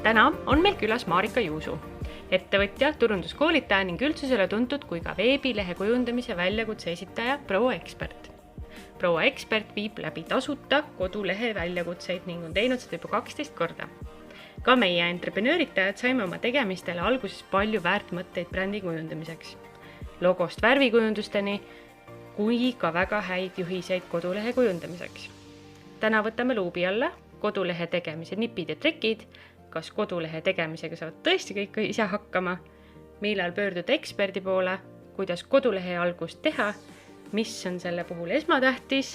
Täna on meil külas Marika Juusu, ettevõtja, turunduskoolitaja ning üldsusele tuntud kui ka veebilehe kujundamise väljakutse esitaja Proua Ekspert. Proua Ekspert viib läbi tasuta kodulehe väljakutseid ning on teinud seda juba 12 korda. Ka meie entreprenööritajad saime oma tegemistele alguses palju väärtmõtteid brändi kujundamiseks. Logost värvikujundusteni kui ka väga häid juhiseid kodulehe kujundamiseks. Täna võtame luubi alla kodulehe tegemise nipid ja trikid, kas kodulehe tegemisega saavad tõesti kõik ise hakkama, millal pöörduda eksperdi poole, kuidas kodulehe algust teha, mis on selle puhul esmatähtis,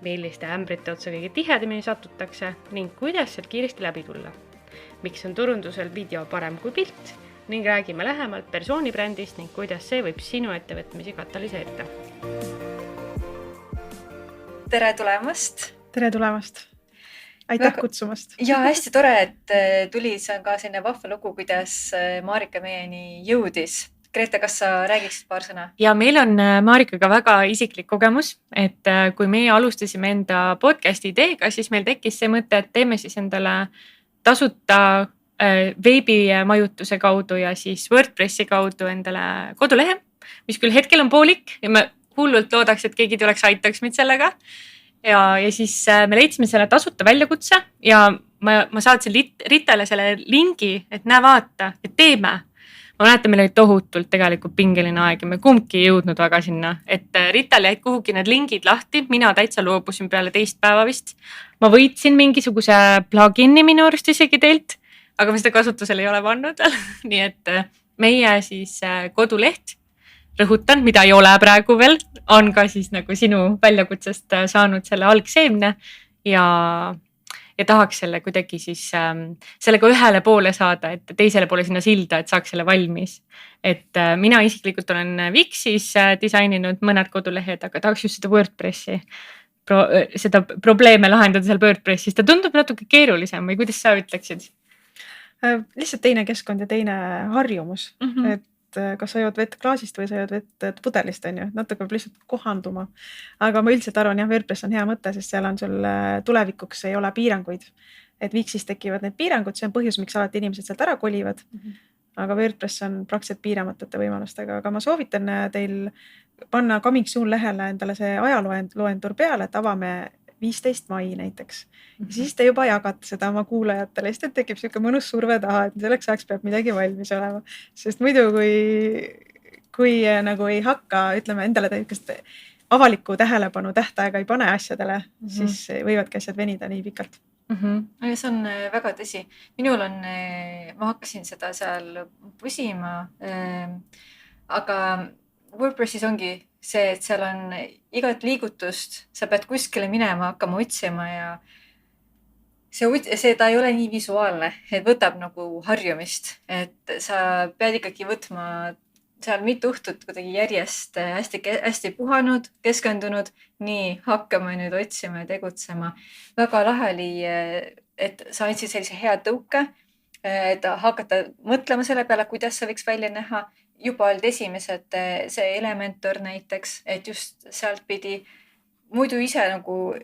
milliste ämbrite otsa kõige tihedamini satutakse ning kuidas sealt kiiresti läbi tulla. Miks on turundusel video parem kui pilt ning räägime lähemalt persoonibrändist ning kuidas see võib sinu ettevõtmisi katalüseerida. Tere tulemast! Tere tulemast! Aitäh kutsumast! Ja hästi tore, et tuli, see on ka selline vahva lugu, kuidas Marika meieni jõudis. Grete, kas sa räägiksid paar sõna? Ja meil on Marikaga väga isiklik kogemus, et kui meie alustasime enda podcasti ideega, siis meil tekkis see mõte, et teeme siis endale tasuta veebimajutuse kaudu ja siis WordPressi kaudu endale kodulehe, mis küll hetkel on poolik ja me hullult loodaks, et keegi tuleks aitaks meid sellega. Ja siis me leidsime selle tasuta väljakutse ja ma saatsin Ritale selle lingi, et näe vaata, et teeme. Ma mäletan, meil oli tohutult tegelikult pingeline aeg ja me kumbki ei jõudnud väga sinna, et Rital jäid kuhugi need lingid lahti, mina täitsa loobusin peale teist päeva vist. Ma võitsin mingisuguse plugini minu arust isegi teilt, aga me seda kasutusel ei ole pannud. Nii et meie siis koduleht, rõhutan, mida ei ole praegu veel, on ka siis nagu sinu väljakutsest saanud selle algseemne ja tahaks selle kuidagi siis sellega ühele poole saada, et teisele poole sinna silda, et saaks selle valmis. Et mina isiklikult olen Wixis disaininud mõned kodulehed, aga tahaks just seda WordPressi, seda probleeme lahendada seal WordPressis. Ta tundub natuke keerulisem või kuidas sa ütleksid? Lihtsalt teine keskkond ja teine harjumus, et kas sa jood vett klaasist või sa jood vett pudelist, on ju, natuke peab lihtsalt kohanduma. Aga ma üldiselt arvan, jah, WordPress on hea mõte, sest seal on sul tulevikuks ei ole piiranguid. Et Wixis tekivad need piirangud, see on põhjus, miks alati inimesed sealt ära kolivad. Aga WordPress on praktiliselt piiramatute võimalustega. Aga ma soovitan teil panna coming soon lehele endale see ajaloendur peale, et avame 15. mai näiteks. Ja siis te juba jagate seda oma kuulajatele, siis tekib selline mõnus surve taha, et selleks ajaks peab midagi valmis olema. Sest muidu, kui nagu ei hakka, ütleme endale avalikku tähelepanu tähtaega ei pane asjadele, siis võivadki asjad venida nii pikalt. See on väga tõsi. Minul on, ma hakkasin seda seal pusima, aga WordPressis ongi see, et seal on igat liigutust, sa pead kuskile minema, hakkama otsima ja see ta ei ole nii visuaalne, et võtab nagu harjumist, et sa pead ikkagi võtma seal mitu õhtut kuidagi järjest hästi puhanud, keskendunud, nii hakkama nüüd otsima ja tegutsema. Väga lahe oli, et sa andsid sellise hea tõuke, et hakata mõtlema selle peale, kuidas see võiks välja näha. Juba olid esimesed see Elementor näiteks, et just sealt pidi muidu ise nagu,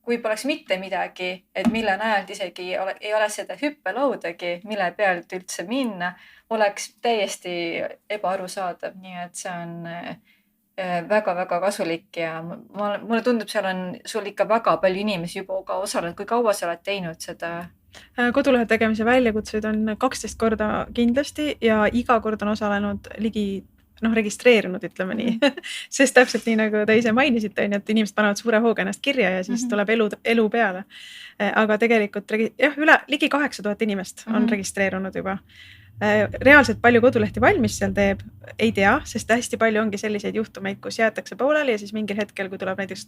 kui poleks mitte midagi, et mille najalt isegi ei ole seda hüppelaudagi, mille pealt üldse minna, oleks täiesti ebaarusaadav. Nii et see on väga-väga kasulik ja mulle tundub, seal on sul ikka väga palju inimesi juba ka osalenud. Kui kaua sa oled teinud seda? Kodulehe tegemise väljakutseid on 12 korda kindlasti ja iga kord on osalenud registreerinud, ütleme nii. Sest täpselt nii nagu te ise mainisite, et inimesed panevad suure hooga ennast kirja ja siis tuleb elu peale. Aga tegelikult ligi 8000 inimest on registreerunud juba. Reaalselt palju kodulehti valmis seal teeb, ei tea, sest hästi palju ongi selliseid juhtumeid, kus jäetakse pooleli ja siis mingil hetkel, kui tuleb näiteks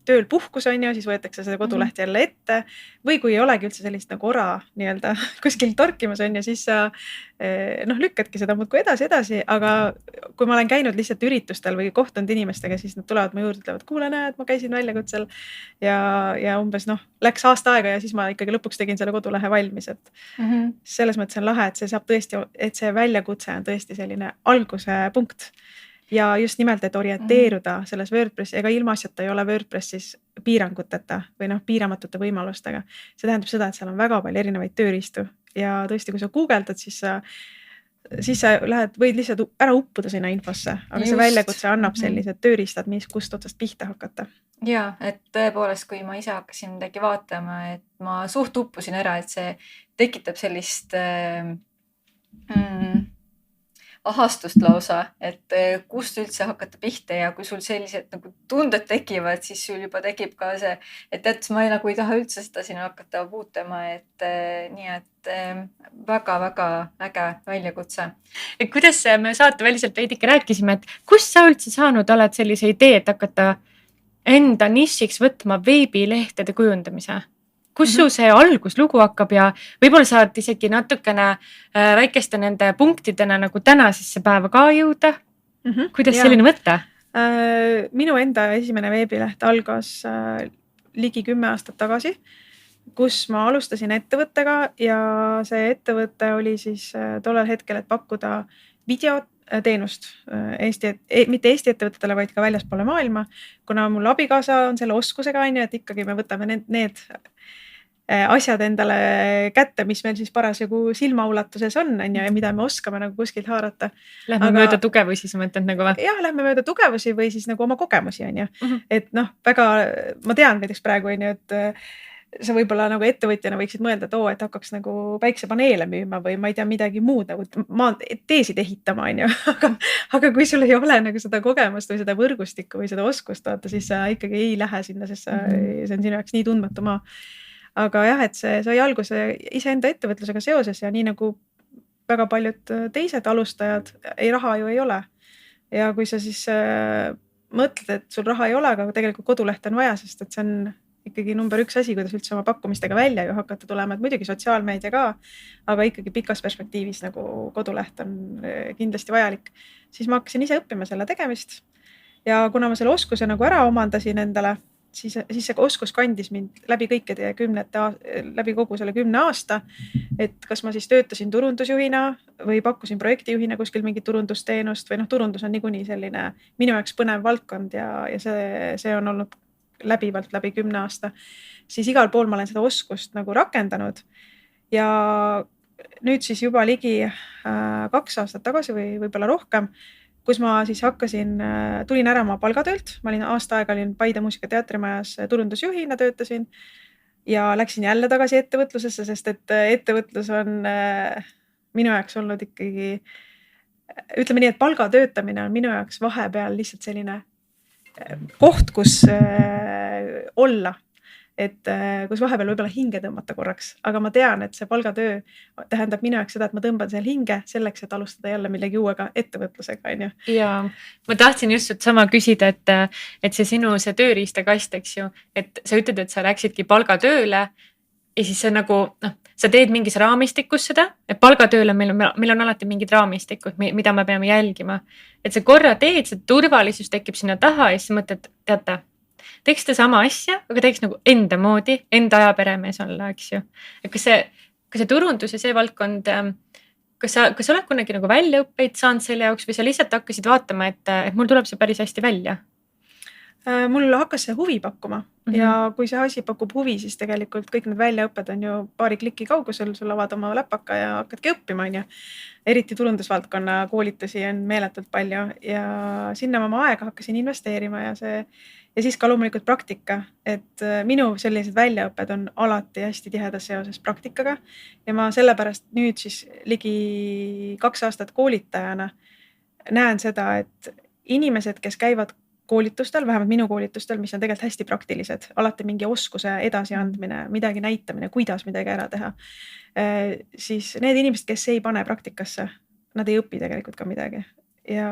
tööl puhkus on ju, siis võetakse seda koduleht jälle ette või kui ei olegi üldse sellist nagu ora nii-öelda kuskil torkimas on ja siis sa lükkadki seda muudkui edasi, aga kui ma olen käinud lihtsalt üritustel või kohtunud inimestega, siis nad tulevad mu juurde, ütlevad, kuule näed, ma käisin väljakutsel ja umbes läks aasta aega ja siis ma ikkagi lõpuks tegin selle kodulehe valmis, et selles mõttes on lahe, et see saab tõesti, et see väljakutse on tõesti selline alguse punkt ja just nimelt, et orienteeruda selles WordPressi, ega ilmaasjata ei ole WordPressis piiranguteta või noh, piiramatute võimalustega. See tähendab seda, et seal on väga palju erinevaid tööriistu ja tõesti, kui sa guugeldad, siis sa võid lihtsalt ära uppuda sinna infosse, aga see väljakutse annab sellised tööriistad, kust otsast pihta hakata. Ja, et tõepoolest, kui ma ise hakkasin midagi vaatama, et ma suht uppusin ära, et see tekitab sellist ahastust lausa, et kust üldse hakata pihta ja kui sul sellised nagu tunded tekivad, siis sul juba tekib ka see, et ma ei taha üldse seda sinna hakata puutama, et nii, et väga-väga äge väljakutse. Et kuidas me saateväliselt veidike rääkisime, et kust sa üldse saanud oled sellise idee, et hakata enda nišiks võtma veebilehtede kujundamise? Kus sul see alguslugu hakkab ja võib-olla saad isegi natukene väikeste nende punktidena nagu tänasesse päeva ka jõuda? Kuidas selline mõte? Minu enda esimene veebileht algas ligi 10 aastat tagasi, kus ma alustasin ettevõttega ja see ettevõte oli siis tollel hetkel, et pakkuda videoteenust mitte Eesti ettevõtetele, vaid ka väljaspoole maailma. Kuna mul abikaasa on selle oskusega, et ikkagi me võtame need asjad endale kätte, mis meil siis parasjagu silmaulatuses on ja mida me oskame nagu kuskilt haarata. Lähme mööda tugevusi, sa mõtled nagu või? Jah, lähme mööda tugevusi või siis nagu oma kogemusi, et noh, väga, ma tean näiteks praegu, et sa võib-olla nagu ettevõtjana võiksid mõelda, et hakkaks nagu päiksepaneele müüma või ma ei tea midagi muud nagu teesid ehitama, aga kui sul ei ole nagu seda kogemust või seda võrgustikku või seda oskust, siis sa ikkagi ei lähe sinna, sest see on sinu jaoks nii tundmatu maa. Aga jah, et see sai alguse iseenda ettevõtlusega seoses ja nii nagu väga paljud teised alustajad, raha ju ei ole. Ja kui sa siis mõtled, et sul raha ei ole, aga tegelikult koduleht on vaja, sest et see on ikkagi number 1 asi, kuidas üldse oma pakkumistega välja ju hakata tulema, et muidugi sotsiaalmeedia ka, aga ikkagi pikas perspektiivis nagu koduleht on kindlasti vajalik. Siis ma hakkasin ise õppima selle tegemist ja kuna ma selle oskuse nagu ära omandasin endale, siis see oskus kandis mind läbi kogu selle 10 aasta, et kas ma siis töötasin turundusjuhina või pakkusin projektijuhina kuskil mingit turundusteenust või turundus on niikuinii selline minu jaoks põnev valdkond ja see on olnud läbivalt läbi 10 aasta, siis igal pool ma olen seda oskust nagu rakendanud ja nüüd siis juba ligi 2 aastat tagasi või võib-olla rohkem, kus ma siis tulin ära oma palgatöölt, ma olin aasta aega Paide Muusika- ja Teatrimajas turundusjuhina töötasin ja läksin jälle tagasi ettevõtlusesse, sest et ettevõtlus on minu jaoks olnud ikkagi, ütleme nii, et palgatöötamine on minu jaoks vahepeal lihtsalt selline koht, kus olla. Et kus vahepeal võib-olla hinge tõmmata korraks, aga ma tean, et see palgatöö tähendab minu jaoks seda, et ma tõmban seal hinge selleks, et alustada jälle millegi uuega ettevõtlusega. Ja ma tahtsin just sama küsida, et see sinu see tööriistakast, eks ju, et sa ütled, et sa läksidki palgatööle ja siis sa nagu, sa teed mingis raamistikus seda, et palgatööle meil on alati mingid raamistikud, mida me peame jälgima. Et sa korra teed, see turvalisus tekib sinna taha ja siis mõtled, teate, teeks ta sama asja, aga teeks nagu enda moodi, enda ajaperemees olla, eks ju. Et kas see turundus ja see valdkond, kas sa oled kunagi nagu väljaõppeid saanud selle jaoks või sa lihtsalt hakkasid vaatama, et mul tuleb see päris hästi välja? Mul hakkas see huvi pakkuma ja kui see asi pakub huvi, siis tegelikult kõik need väljaõpped on ju paari kliki kaugusel, sul avad oma läpaka ja hakkadki õppima, Eriti turundusvaldkonna koolitusi on meeletult palju ja sinna ma oma aega hakkasin investeerima ja siis ka loomulikult praktika, et minu sellised väljaõpped on alati hästi tihedas seoses praktikaga ja ma sellepärast nüüd siis ligi 2 aastat koolitajana näen seda, et inimesed, kes käivad koolitustel, vähemalt minu koolitustel, mis on tegelikult hästi praktilised, alati mingi oskuse edasiandmine, midagi näitamine, kuidas midagi ära teha, siis need inimesed, kes ei pane praktikasse, nad ei õpi tegelikult ka midagi. Ja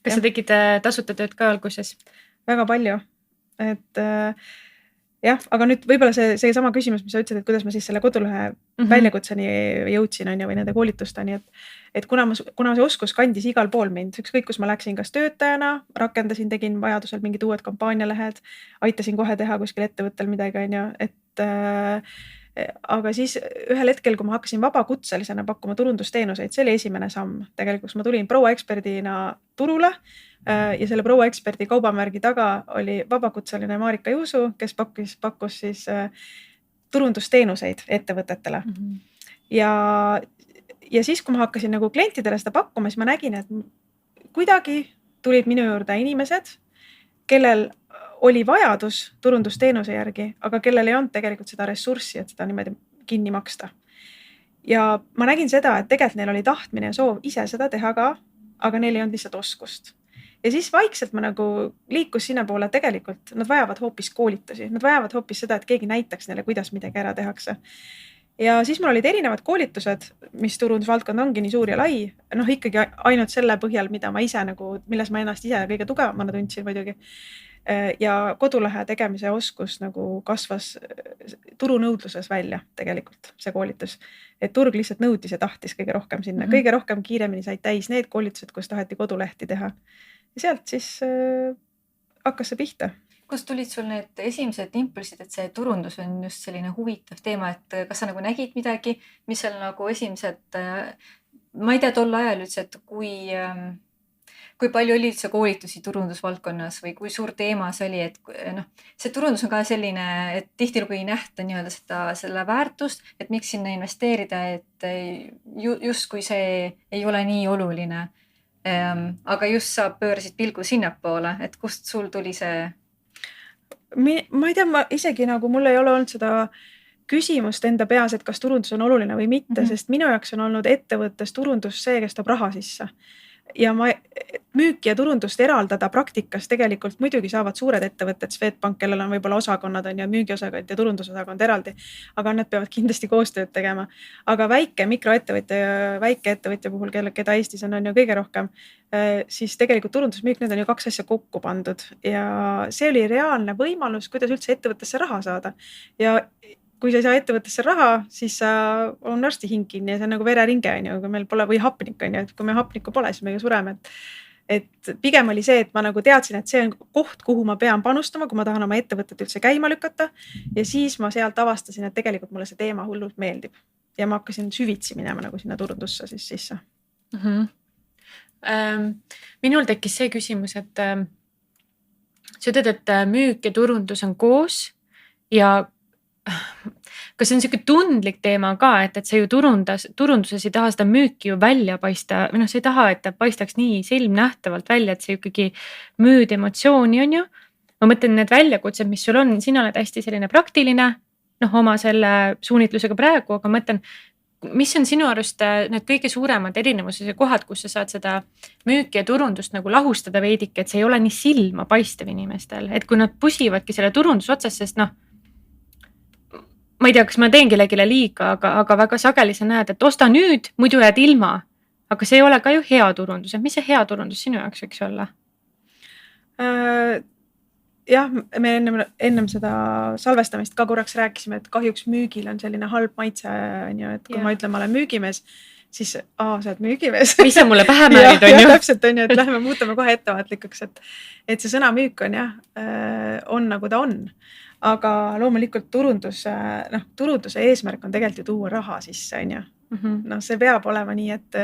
kas sa tegid tasuta tööd ka alguses? Väga palju, et jah, aga nüüd võib-olla see sama küsimus, mis sa ütlesid, et kuidas ma siis selle kodulehe väljakutseni jõudsin või nende koolitusteni, et kuna see oskus kandis igal pool mind, ükskõik kus ma läksin, kas töötajana, rakendasin, tegin vajadusel mingid uued kampaanialehed, aitasin kohe teha kuskil ettevõttel midagi, aga siis ühel hetkel, kui ma hakkasin vabakutselisena pakkuma turundusteenuseid, see oli esimene samm. Tegelikult, kui ma tulin proua eksperdina turule ja selle proua eksperdi kaubamärgi taga oli vabakutseline Marika Juusu, kes pakkus siis turundusteenuseid ettevõtetele. Ja siis, kui ma hakkasin nagu klientidele seda pakkuma, siis ma nägin, et kuidagi tulid minu juurde inimesed, kellel oli vajadus turundusteenuse järgi, aga kellel ei olnud tegelikult seda ressurssi, et seda niimoodi kinni maksta. Ja ma nägin seda, et tegelikult neil oli tahtmine ja soov ise seda teha ka, aga neil ei olnud lihtsalt oskust. Ja siis vaikselt ma nagu liikus sinna poole, tegelikult nad vajavad hoopis koolitusi. Nad vajavad hoopis seda, et keegi näitaks neile, kuidas midagi ära tehakse. Ja siis mul olid erinevad koolitused, mis turundusvaldkond ongi nii suur ja lai. Ikkagi ainult selle põhjal, mida ma ise nagu, milles ma ennast ise kõige tugevamana tundsin muidugi. Ja kodulehe tegemise oskus nagu kasvas turunõudluses välja tegelikult see koolitus. Et turg lihtsalt nõudis ja tahtis kõige rohkem sinna. Kõige rohkem kiiremini said täis need koolitused, kus taheti kodulehti teha. Ja sealt siis hakkas see pihta. Kust tulid sul need esimesed impulsid, et see turundus on just selline huvitav teema, et kas sa nagu nägid midagi, mis seal nagu esimesed, ma ei tea tol ajal üldse, et kui palju oli üldse koolitusi turundusvaldkonnas või kui suur teema see oli, et see turundus on ka selline, et tihtilugu ei nähta nii-öelda selle väärtust, et miks sinna investeerida, et justkui see ei ole nii oluline. Aga just sa pöörasid pilgu sinnapoole, et kust sul tuli see? Ma ei tea, ma isegi nagu mul ei ole olnud seda küsimust enda peas, et kas turundus on oluline või mitte, sest minu jaoks on olnud ettevõttes turundus see, kes toob raha sisse. Ja müüki ja turundust eraldada praktikas tegelikult muidugi saavad suured ettevõtted, Swedbank, kellel on võib-olla osakonnad on ja müügiosakond ja turundusosakond eraldi, aga nad peavad kindlasti koostööd tegema. Aga mikroettevõtja ja väikeettevõtja puhul, keda Eestis on ju kõige rohkem, siis tegelikult turundusmüük, need on ju 2 asja kokku pandud ja see oli reaalne võimalus, kuidas üldse ettevõttesse raha saada. Ja kui sa ei saa ettevõttesse raha, siis on arsti hing kinni ja see on nagu vereringe, kui meil pole või hapnik, et kui me hapnikku pole, siis me ju sureme. Et pigem oli see, et ma nagu teadsin, et see on koht, kuhu ma pean panustama, kui ma tahan oma ettevõtet üldse käima lükata. Ja siis ma sealt avastasin, et tegelikult mulle see teema hullult meeldib. Ja ma hakkasin süvitsi minema nagu sinna turundusse siis sisse. Minul tekkis see küsimus, et sa ütled, et müük ja turundus on koos ja kas see on selline tundlik teema ka, et sa ju turunduses ei taha seda müüki ju välja paista, või sa ei taha, et ta paistaks nii silmnähtavalt välja, et see ikkagi müüd emotsiooni on ju. Ma mõtlen need väljakutsed, mis sul on, sina oled hästi selline praktiline, oma selle suunitlusega praegu, aga mõtlen, mis on sinu arust need kõige suuremad erinevused ja kohad, kus sa saad seda müüki ja turundust nagu lahustada veidike, et see ei ole nii silma paistev inimestel, et kui nad pusivadki selle turundus otsas, sest ma ei tea, kas ma teen kellelegi liiga, aga väga sageli sa näed, et osta nüüd, muidu jääd ilma. Aga see ei ole ka ju hea turundus. Et mis see hea turundus sinu jaoks võiks olla? Jah, me ennem seda salvestamist ka korraks rääkisime, et kahjuks müügil on selline halb maitse, et kui ma ütlen, ma olen müügimees, siis sa oled müügimees. Mis sa mulle pähe määrid, on ju? Täpselt on ju, et lähme muutame kohe ettevaatlikuks, et see sõna müük on on nagu ta on. Aga loomulikult turunduse eesmärk on tegelikult ju tuua raha sisse, on ju. See peab olema nii, et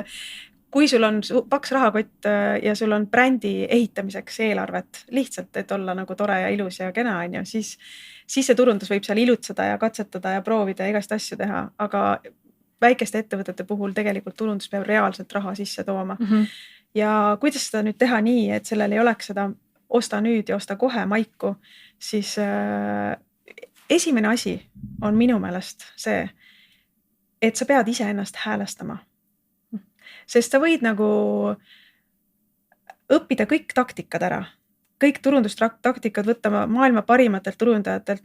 kui sul on paks rahakott ja sul on brändi ehitamiseks eelarvet lihtsalt, et olla nagu tore ja ilus ja kena, on ju, siis see turundus võib seal ilutseda ja katsetada ja proovida ja igast asju teha, aga väikeste ettevõtete puhul tegelikult turundus peab reaalselt raha sisse tooma. Ja kuidas seda nüüd teha nii, et sellel ei oleks seda osta nüüd ja osta kohe maiku, siis esimene asi on minu meelest see, et sa pead ise ennast häälestama. Sest sa võid nagu õppida kõik taktikad ära. Kõik turundustaktikad võtta maailma parimatelt turundajatelt,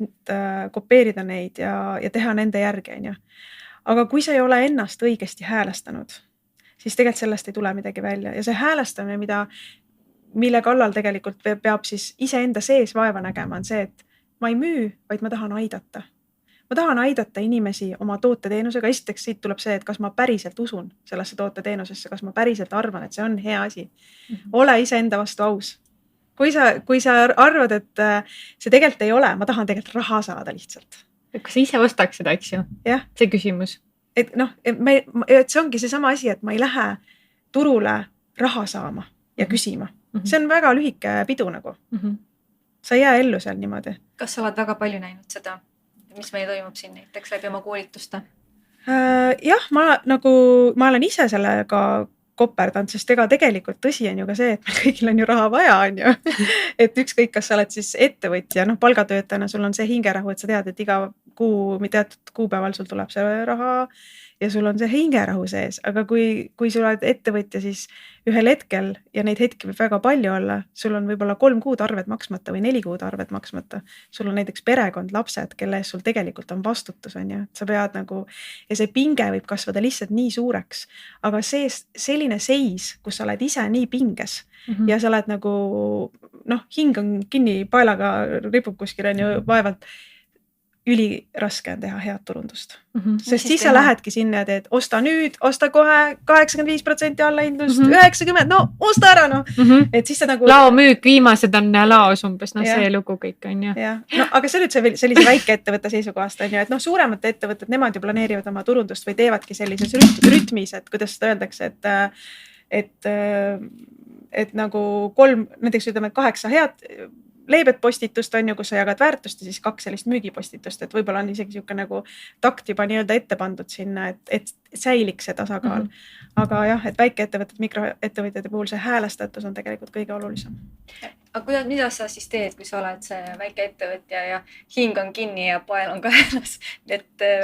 kopeerida neid ja teha nende järgi, on ju. Aga kui sa ei ole ennast õigesti häälestanud, siis tegelikult sellest ei tule midagi välja. Ja see häälestamine, mille kallal tegelikult peab siis iseenda sees vaeva nägema, on see, et ma ei müü, vaid ma tahan aidata. Ma tahan aidata inimesi oma tooteteenusega. Esiteks siit tuleb see, et kas ma päriselt usun sellesse tooteteenusesse, kas ma päriselt arvan, et see on hea asi. Ole iseenda vastu aus. Kui sa arvad, et see tegelikult ei ole, ma tahan tegelikult raha saada lihtsalt. kas sa ise ostaks seda, eks ju? Jah. See küsimus. Et noh, et see ongi seesama asi, et ma ei lähe turule raha saama ja küsima. See on väga lühike pidu nagu. Sa ei jää ellu seal niimoodi. Kas sa oled väga palju näinud seda, mis meil toimub siin näiteks läbi oma koolituste? Jah, ma olen ise sellega koperdanud, sest ega tegelikult tõsi on ju ka see, et meil kõigil on ju raha vaja, on ju. Et ükskõik, kas sa oled siis ettevõtja, palgatöötajana sul on see hingerahu, et sa tead, et iga kuu, teatud kuupäeval sul tuleb see raha ja sul on see hingerahu sees. Aga kui sul oled ettevõtja, siis ühel hetkel, ja neid hetki võib väga palju olla, sul on võib-olla 3 kuud arved maksmata või 4 kuud arved maksmata. Sul on näiteks perekond, lapsed, kelle ees sul tegelikult on vastutus, on ju. Sa pead ja see pinge võib kasvada lihtsalt nii suureks. Aga selline seis, kus sa oled ise nii pinges ja sa oled hing on kinni, paelaga ripub kuskil, on ju, vaevalt. Üliraske on teha head turundust. Sest siis sa lähedki sinna ja teed, osta nüüd, osta kohe 85% allahindlust, 90%, no osta ära, no. Et siis sa laomüük, viimased on laos umbes, see lugu kõik on ju. No, aga see nüüd sellise väikeettevõtte seisukohast on ju, et suuremad ettevõtted, nemad ju planeerivad oma turundust või teevadki sellises rütmis, et kuidas seda öeldakse, et nagu 3, näiteks ütleme, et 8 head leebet postitust on ju, kus sa jagad väärtust ja siis 2 sellist müügipostitust, et võib-olla on isegi siuke takt juba nii-öelda ette pandud sinna, et säiliks see tasakaal. Aga jah, et väikeettevõtted, mikroettevõtjate puhul see häälestatus on tegelikult kõige olulisem. Aga mida sa siis teed, kui sa oled see väikeettevõtja ja hing on kinni ja pael on kaelas?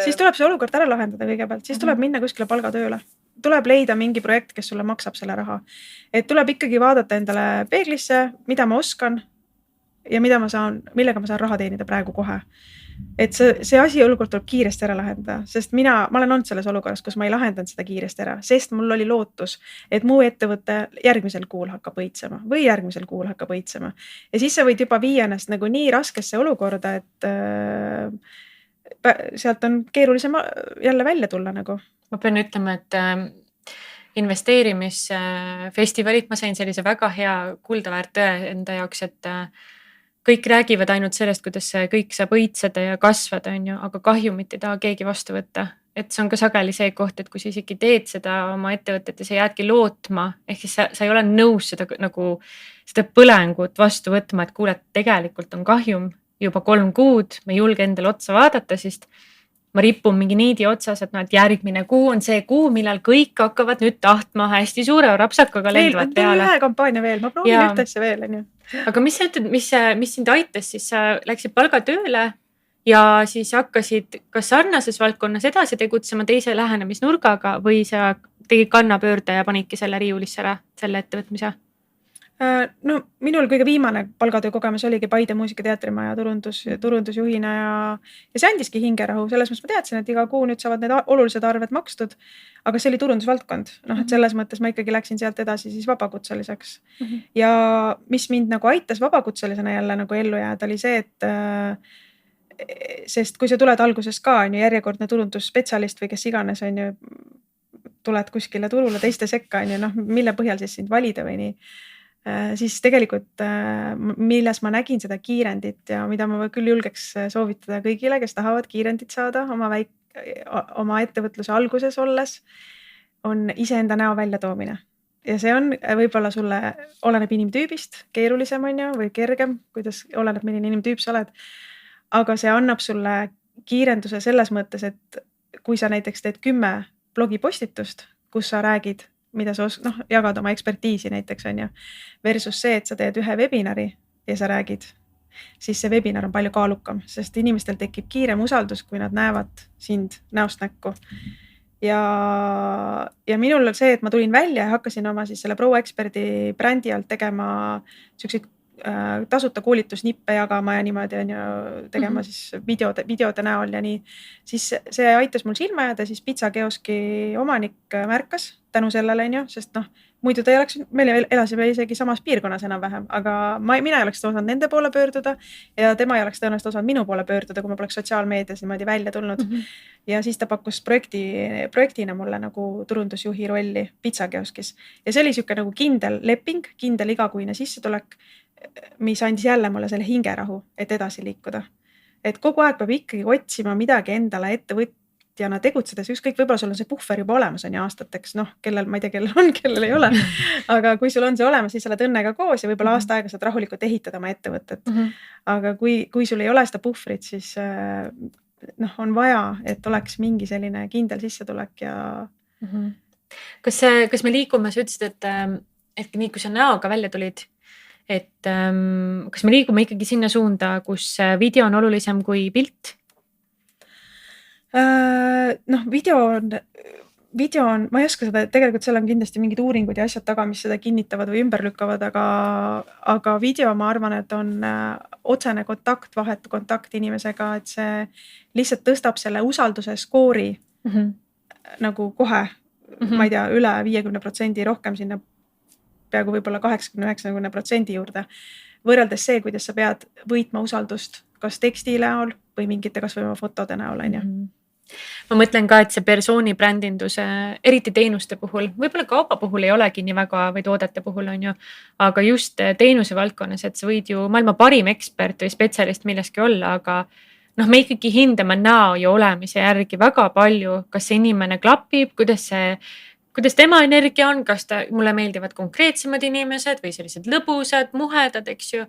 Siis tuleb see olukord ära lahendada kõigepealt, siis tuleb minna kuskile palgatööle. Tuleb leida mingi projekt, kes sulle maksab selle raha. Et tuleb ikkagi vaadata endale peeglisse, mida ma oskan ja millega ma saan raha teenida praegu kohe. Et see asi olukord tuleb kiiresti ära lahendada, sest ma olen olnud selles olukorras, kus ma ei lahendanud seda kiiresti ära, sest mul oli lootus, et muu ettevõte järgmisel kuul hakkab õitsema või järgmisel kuul hakkab õitsema. Ja siis sa võid juba viia ennast nii raskesse olukorda, et sealt on keerulisem jälle välja tulla . Ma pean ütlema, et investeerimisfestivalid ma sain sellise väga hea kuldaväärt tõe enda jaoks, et kõik räägivad ainult sellest, kuidas kõik saab õitseda ja kasvada, on ju, aga kahjumit ei taha keegi vastu võtta. Et see on ka sageli see koht, et kui sa isegi teed seda oma ettevõtet ja sa jäädki lootma, ehk siis sa ei ole nõus seda põlengut vastu võtma, et kuule, tegelikult on kahjum juba 3 kuud, ma ei julge endale otsa vaadata, sest ma ripun mingi niidi otsas, et järgmine kuu on see kuu, millal kõik hakkavad nüüd tahtma hästi suure rapsakaga lenduvad peale. Ühe kampaania veel, ma proovin ühte asja veel, on ju. Aga mis sa ütled, mis sind aitas, siis sa läksid palgatööle ja siis hakkasid kas sarnases valdkonnas edasi tegutsema teise lähenemisnurgaga või sa tegid kannapöörde ja panidki selle riiulisse ära, selle ettevõtmise? No minul kõige viimane palgatöö kogemus oligi Paide muusikateatrimaja turundusjuhina ja see andiski hingerahu. Selles mõttes ma teadsin, et iga kuu nüüd saavad need olulised arved makstud, aga see oli turundusvaldkond. Et selles mõttes ma ikkagi läksin sealt edasi siis vabakutseliseks. Ja mis mind aitas vabakutselisena jälle ellu jääda, oli see, et sest kui sa tuled alguses ka, on ju järjekordne turundusspetsialist või kes iganes, on ju, tuled kuskile turule teiste sekka, on ju, mille põhjal siis sind valida või nii. Siis tegelikult, milles ma nägin seda kiirendit ja mida ma küll julgeks soovitada kõigile, kes tahavad kiirendit saada oma ettevõtluse alguses olles, on iseenda näo väljatoomine. Ja see on võib-olla sulle, oleneb inimtüübist, keerulisem on ju või kergem, kuidas oleneb milline inimtüüp sa oled. Aga see annab sulle kiirenduse selles mõttes, et kui sa näiteks teed 10 blogipostitust, kus sa räägid, mida sa jagad oma ekspertiisi näiteks on ju, versus see, et sa teed ühe webinari ja sa räägid, siis see webinar on palju kaalukam, sest inimestel tekib kiirem usaldus, kui nad näevad sind näost näkku. Ja minul see, et ma tulin välja ja hakkasin oma siis selle Pro Experti brändi alt tegema selliseid tasuta koolitusnippe jagama ja niimoodi on ju tegema siis videode näol ja nii, siis see aitas mul silma jääda, siis pitsakeoski omanik märkas tänu sellele on ju, sest muidu ta ei oleks, meil elasime isegi samas piirkonnas enam-vähem, aga mina ei oleks osanud nende poole pöörduda ja tema ei oleks tõenäoliselt osanud minu poole pöörduda, kui ma poleks sotsiaalmeedias niimoodi välja tulnud. Ja siis ta pakkus projektina mulle turundusjuhi rolli pitsakeoskis ja see oli siuke kindel leping, kindel igakuine sissetulek, mis andis jälle mulle selle hingerahu, et edasi liikuda. et kogu aeg peab ikkagi otsima midagi endale ettevõtjana tegutsedes, ükskõik, võib-olla sul on see puhver juba olemas on ju aastateks, noh, kellel, ma ei tea, kellel on, kellel ei ole. Aga kui sul on see olemas, siis sa oled õnnega koos ja võib-olla aasta aega saad rahulikult ehitada oma ettevõtet. Aga kui sul ei ole seda puhvrit, siis noh, on vaja, et oleks mingi selline kindel sissetulek ja Kas me liigume, sa ütlesid, et nii kui sa näoga välja tulid, et kas me liigume ikkagi sinna suunda, kus video on olulisem kui pilt? noh, video on, ma ei oska seda, tegelikult seal on kindlasti mingid uuringud ja asjad taga, mis seda kinnitavad või ümber lükkavad, aga video, ma arvan, et on otsene kontakt, vahetu kontakt inimesega, et see lihtsalt tõstab selle usalduse skoori nagu kohe, ma ei tea, üle 50% rohkem sinna peaaegu võib-olla 80-90% juurde. Võrreldes see, kuidas sa pead võitma usaldust kas teksti näol või mingite kas või fotode näol, on ju. Ma mõtlen ka, et see persooni brändindus, eriti teenuste puhul, võib-olla kauba puhul ei olegi nii väga või toodete puhul on ju, aga just teenuse valdkonnas, et sa võid ju maailma parim ekspert või spetsialist milleski olla, aga noh, me ikkagi hindame näo ja olemise järgi väga palju, kas see inimene klapib, kuidas tema energia on, kas mulle meeldivad konkreetsemad inimesed või sellised lõbusad, muhedad, eks ju.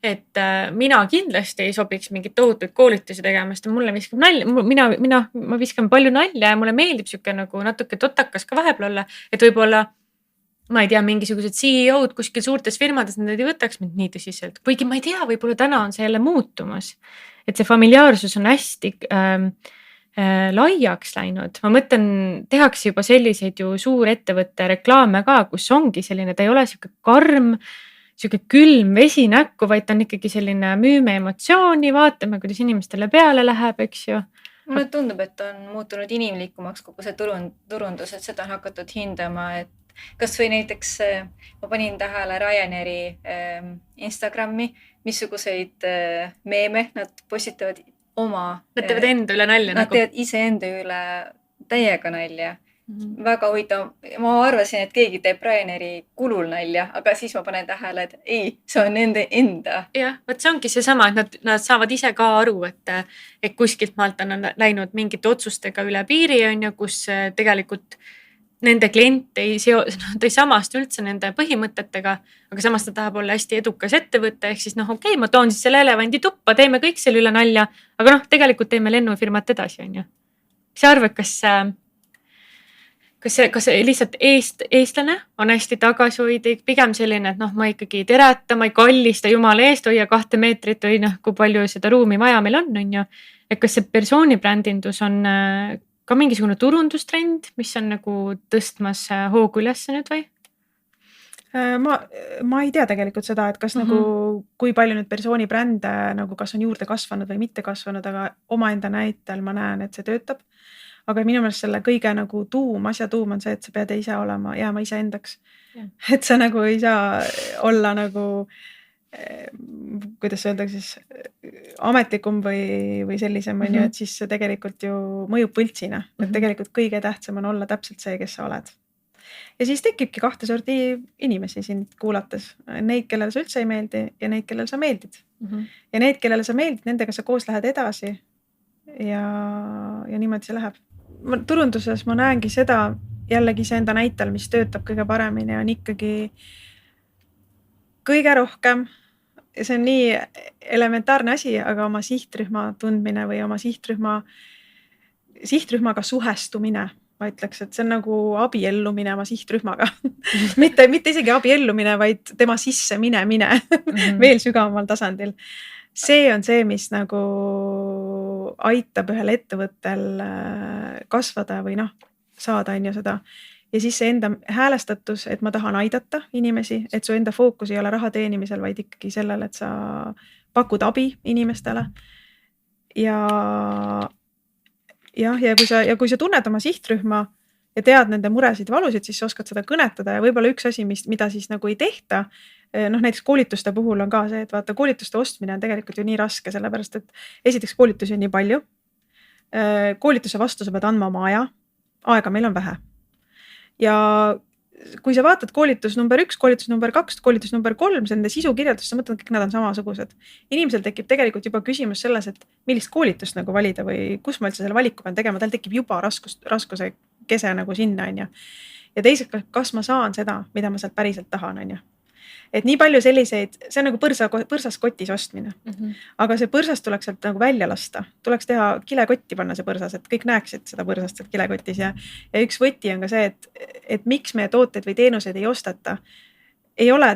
Et mina kindlasti ei sobiks mingit tohutuid koolitusi tegema, sest mulle viskab nalja, ma viskan palju nalja ja mulle meeldib siuke nagu natuke totakas ka vahepeal olla, et võib-olla ma ei tea, mingisugused CEO-d kuskil suurtes firmades, nad ei võtaks mind nii tõsiselt, kuigi ma ei tea, võib-olla täna on see jälle muutumas, et see familiaarsus on hästi laiaks läinud. Ma mõtlen, tehakse juba selliseid ju suurettevõtte reklaame ka, kus ongi selline, ta ei ole siuke karm, siuke külm vesi näkku, vaid ta on ikkagi selline müüme emotsiooni, vaatame, kuidas inimestele peale läheb, eks ju. Mulle tundub, et on muutunud inimlikumaks kogu see turundus, et seda on hakatud hindama, et kas või näiteks ma panin tähele Ryanairi Instagrami, missuguseid meeme nad postitavad oma. Nad teevad enda üle nalja. Nad teevad iseenda üle täiega nalja. Väga huvitav. Ma arvasin, et keegi teeb Ryanairi kulul nalja, aga siis ma panen tähele, et ei, see on nende enda. Jah, võt see ongi seesama, et nad saavad ise ka aru, et kuskilt maalt on läinud mingite otsustega üle piiri, on ju, kus tegelikult nende klient ei samast üldse nende põhimõtetega, aga samas ta tahab olla hästi edukas ettevõte, ehk siis noh, okei, ma toon siis selle elevandi tuppa, teeme kõik selle üle nalja, aga noh, tegelikult teeme lennufirmat edasi, on ju. Mis sa arvad, kas lihtsalt eestlane on hästi tagasihoidlik, pigem selline, et noh, ma ikkagi tereta, ma ei kallista jumala eest, hoia 2 meetrit või noh, kui palju seda ruumi vaja meil on ju. Et kas see persooni brändindus on ka mingisugune turundustrend, mis on nagu tõstmas hoogu üles nüüd või? Ma ei tea tegelikult seda, et kas nagu, kui palju nüüd persooni brände nagu kas on juurde kasvanud või mitte kasvanud, aga omaenda näitel ma näen, et see töötab. Aga minu meelest selle kõige nagu asja tuum on see, et sa pead ise jääma ise endaks. Et sa nagu ei saa olla nagu, kuidas öeldakse siis, ametlikum või sellisem, on ju, et siis see tegelikult ju mõjub võltsina. Et tegelikult kõige tähtsam on olla täpselt see, kes sa oled. Ja siis tekibki 2 sorti inimesi sind kuulates. Neid, kellele sa üldse ei meeldi ja neid, kellele sa meeldid. Ja neid, kellele sa meeldid, nendega sa koos lähed edasi ja niimoodi see läheb. Turunduses ma näengi seda jällegi see enda näitel, mis töötab kõige paremini, on ikkagi kõige rohkem. See on nii elementaarne asi, aga oma sihtrühma tundmine või oma sihtrühmaga suhestumine. Ma ütleks, et see on nagu abiellumine oma sihtrühmaga. mitte isegi abiellumine, vaid tema sisse mine veel sügavamal tasandil. See on see, mis nagu aitab ühel ettevõttel kasvada või noh, saada on ju seda. Ja siis see enda häälestatus, et ma tahan aidata inimesi, et su enda fookus ei ole raha teenimisel, vaid ikkagi sellel, et sa pakud abi inimestele. Ja kui sa tunned oma sihtrühma ja tead nende muresid ja valusid, siis sa oskad seda kõnetada ja võib-olla üks asi, mida siis nagu ei tehta, noh näiteks koolituste puhul on ka see, et vaata koolituste ostmine on tegelikult ju nii raske, sellepärast et esiteks koolitusi on nii palju. Koolituse vastu sa pead andma oma aega meil on vähe. Ja kui sa vaatad koolitus number 1, koolitus number 2, koolitus number 3, see nende sisukirjeldus, sa mõtled, kõik nad on samasugused. Inimesel tekib tegelikult juba küsimus selles, et millist koolitust nagu valida või kus ma üldse selle valiku pean tegema, tal tekib juba raskuse kese nagu sinna, on ju. Ja teiseks, kas ma saan seda, mida ma sealt päriselt tahan, on ju. Et nii palju selliseid, see on nagu põrsas kotis ostmine. Aga see põrsas tuleks sealt nagu välja lasta. Tuleks teha kilekotti panna see põrsas, et kõik näeksid seda põrsast sealt kilekotis. Ja üks võti on ka see, et miks meie tooteid või teenuseid ei ostata, ei ole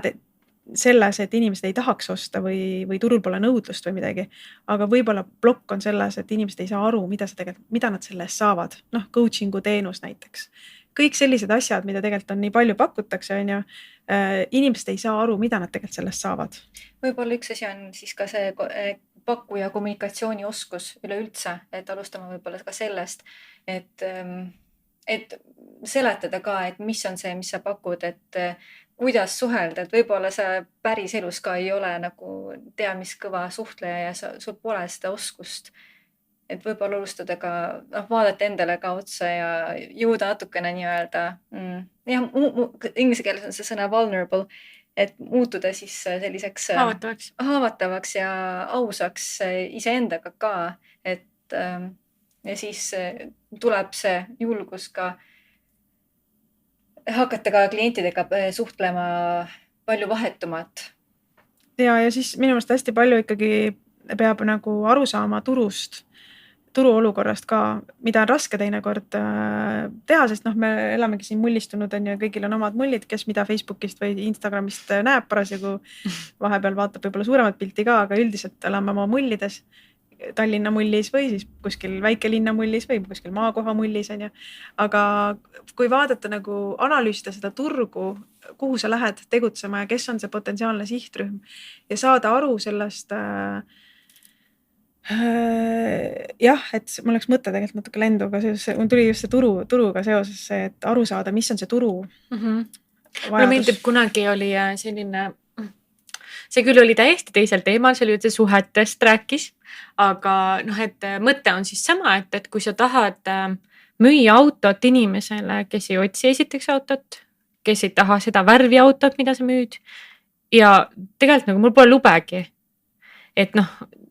selles, et inimesed ei tahaks osta või turul pole nõudlust või midagi. Aga võib-olla plokk on selles, et inimesed ei saa aru, mida nad selle eest saavad. Noh, coachingu teenus näiteks. Kõik sellised asjad, mida tegelikult on nii palju pakutakse, on ju, inimesed ei saa aru, mida nad tegelikult sellest saavad. Võib-olla üks asi on siis ka see pakkuja kommunikatsiooni oskus üleüldse, et alustame võib-olla ka sellest, et seletada ka, et mis on see, mis sa pakud, et kuidas suhelda, et võib-olla sa päris elus ka ei ole nagu tea, mis kõva suhtleja ja sul pole seda oskust. Et võib-olla alustada ka, vaadata endale ka otsa ja jõuda natukene nii-öelda, inglise keeles on see sõna vulnerable, et muutuda siis selliseks haavatavaks ja ausaks iseendaga ka, et ja siis tuleb see julgus ka hakata ka klientidega suhtlema palju vahetumat. Ja siis minu meelest hästi palju ikkagi peab nagu aru saama turu olukorrast ka, mida on raske teinekord teha, sest me elamegi siin mullistunud, on ju, kõigil on omad mullid, kes mida Facebookist või Instagramist näeb parasjagu, vahepeal vaatab võib-olla suuremat pilti ka, aga üldiselt elame oma mullides, Tallinna mullis või siis kuskil väikelinna mullis või kuskil maakoha mullis, on ju. Aga kui vaadata nagu analüüsida seda turgu, kuhu sa lähed tegutsema ja kes on see potentsiaalne sihtrühm ja saada aru sellest jah, et mul oleks mõte tegelikult natuke lendu, aga mul tuli just see turuga seoses see, et aru saada, mis on see turu vajadus. Mulle meeldib, kunagi oli selline, see küll oli täiesti teisel teemal, see oli üldse suhetest rääkis, aga et mõte on siis sama, et kui sa tahad müüa autot inimesele, kes ei otsi esiteks autot, kes ei taha seda värvi autot, mida sa müüd ja tegelikult nagu mul pole lubegi, et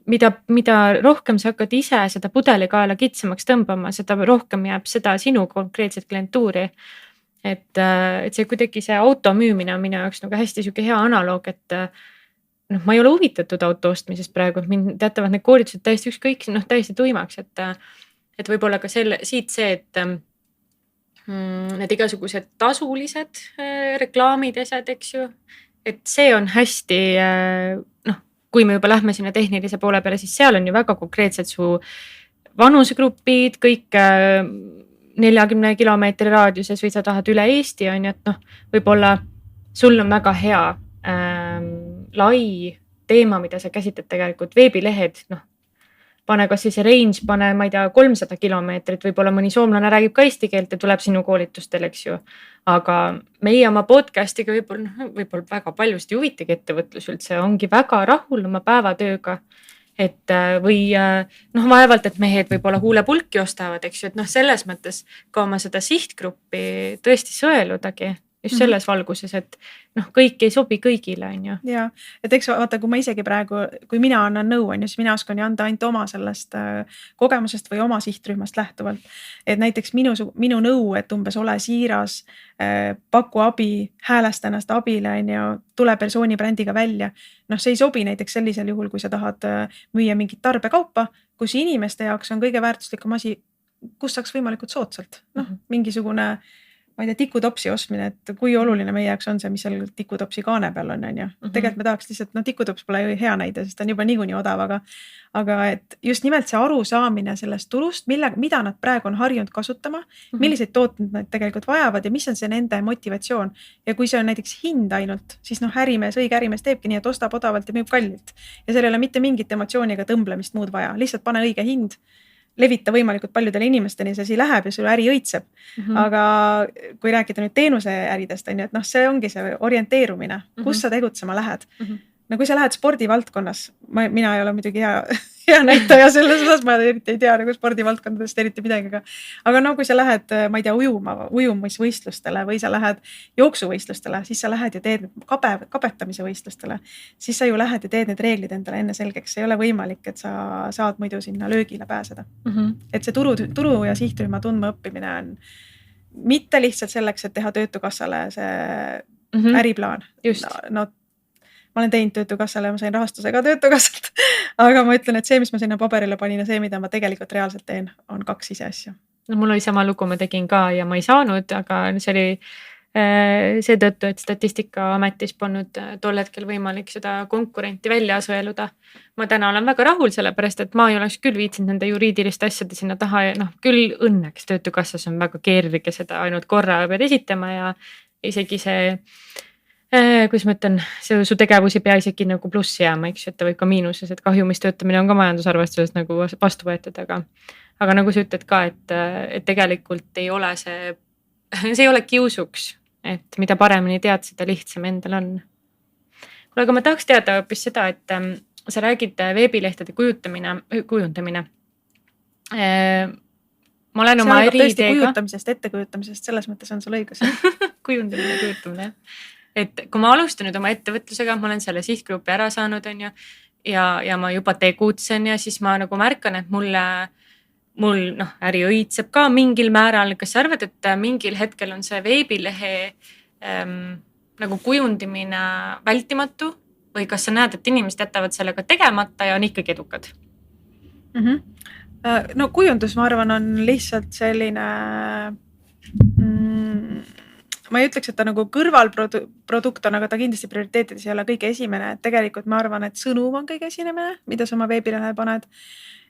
mida rohkem sa hakkad ise seda pudelikaela kitsamaks tõmbama, seda rohkem jääb seda sinu konkreetset klientuuri. Et see kuidagi see auto müümine on minu jaoks nagu hästi siuke hea analoog, et ma ei ole huvitatud auto ostmisest praegu, mind teatavad need koolitused täiesti ükskõik, täiesti tuimaks, et võib-olla ka siit see, et need igasugused tasulised reklaamid, asjad, eks ju, et see on hästi kui me juba lähme sinna tehnilise poole peale, siis seal on ju väga konkreetselt su vanusegrupid, kõik 40 kilomeetri raadiuses või sa tahad üle Eesti, on ju, et võib-olla sul on väga hea lai teema, mida sa käsitled tegelikult, veebilehed, pane kas siis range, pane, ma ei tea, 300 kilomeetrit, võib-olla mõni soomlane räägib ka eesti keelt ja tuleb sinu koolitustel, eks ju. Aga meie oma podcastiga võib-olla väga paljusid ei huvitagi ettevõtlus üldse, ongi väga rahul oma päevatööga. Et või vaevalt, et mehed võib-olla huulepulki ostavad, eks ju, et selles mõttes ka oma seda sihtgruppi tõesti sõeludagi. Just selles valguses, et kõik ei sobi kõigile, on ju. Ja, et eks vaata, kui ma isegi praegu, kui mina annan nõu, on ju, siis mina oskan ju anda ainult oma sellest kogemusest või oma sihtrühmast lähtuvalt. Et näiteks minu nõu, et umbes ole siiras, paku abi, häälesta ennast abile, on ju, tule persooni brändiga välja. See ei sobi näiteks sellisel juhul, kui sa tahad müüa mingit tarbekaupa, kus inimeste jaoks on kõige väärtuslikum asi, kus saaks võimalikult soodsalt. Mingisugune ma ei tea, tikutopsi ostmine, et kui oluline meie jaoks on see, mis seal tikutopsi kaane peal on, on ju. Tegelikult me tahaks lihtsalt, tikutops pole ju hea näide, sest ta on juba niikuinii odav, aga et just nimelt see aru saamine sellest turust, mida nad praegu on harjunud kasutama, milliseid tooteid nad tegelikult vajavad ja mis on see nende motivatsioon. Ja kui see on näiteks hind ainult, siis ärimees, õige ärimees teebki nii, et ostab odavalt ja müüb kallilt. Ja seal ei ole mitte mingit emotsiooniga tõmblemist muud vaja, lihtsalt pane õige hind, levita võimalikult paljudele inimesteni, see asi läheb ja sul äri õitseb. Aga kui rääkida nüüd teenuseäridest, on ju, et see ongi see orienteerumine, kus sa tegutsema lähed. Kui sa lähed spordivaldkonnas, mina ei ole muidugi hea näitaja selles osas, ma eriti ei tea nagu spordivaldkondadest eriti midagi, aga no kui sa lähed, ma ei tea, ujumisvõistlustele või sa lähed jooksuvõistlustele, siis sa lähed ja teed kabetamise võistlustele, siis sa ju lähed ja teed need reeglid endale enne selgeks, ei ole võimalik, et sa saad muidu sinna löögile pääseda. Et see turu ja sihtrühma tundma õppimine on mitte lihtsalt selleks, et teha Töötukassale see äriplaan. Just. No, ma olen teinud Töötukassale ja ma sain rahastuse ka Töötukassalt, aga ma ütlen, et see, mis ma sinna paberile panin ja see, mida ma tegelikult reaalselt teen, on 2 ise asja. No mul oli sama lugu, ma tegin ka ja ma ei saanud, aga see oli seetõttu, et Statistikaametis polnud tol hetkel võimalik seda konkurenti välja sõeluda. Ma täna olen väga rahul sellepärast, et ma ei oleks küll viitsinud nende juriidiliste asjade sinna taha ja küll õnneks Töötukassas on väga keeruline seda ainult korra pead esitama ja isegi see kuidas ma ütlen, su tegevus ei pea isegi nagu plussi jääma, eks ju, et ta võib ka miinuses, et kahjumis töötamine on ka majandusarvestuses nagu vastu võetud, aga nagu sa ütled ka, et tegelikult ei ole see ei ole kiusuks, et mida paremini tead, seda lihtsam endal on. Kuule, aga ma tahaks teada hoopis seda, et sa räägid veebilehtede kujundamine. Ma olen oma äriideega. Kujutamisest, ettekujutamisest, selles mõttes on sul õigus. Kujundamine. Et kui ma alustan nüüd oma ettevõtlusega, ma olen selle sihtgrupi ära saanud, on ju, ja ma juba tegutsen ja siis ma nagu märkan, et mul äri õitseb ka mingil määral. Kas sa arvad, et mingil hetkel on see veebilehe nagu kujundimine vältimatu või kas sa näed, et inimesed jätavad sellega tegemata ja on ikkagi edukad? No kujundus, ma arvan, on lihtsalt selline ma ei ütleks, et ta nagu kõrvalprodukt on, aga ta kindlasti prioriteetides ei ole kõige esimene. Et tegelikult ma arvan, et sõnum on kõige esimene, mida sa oma veebilehe paned.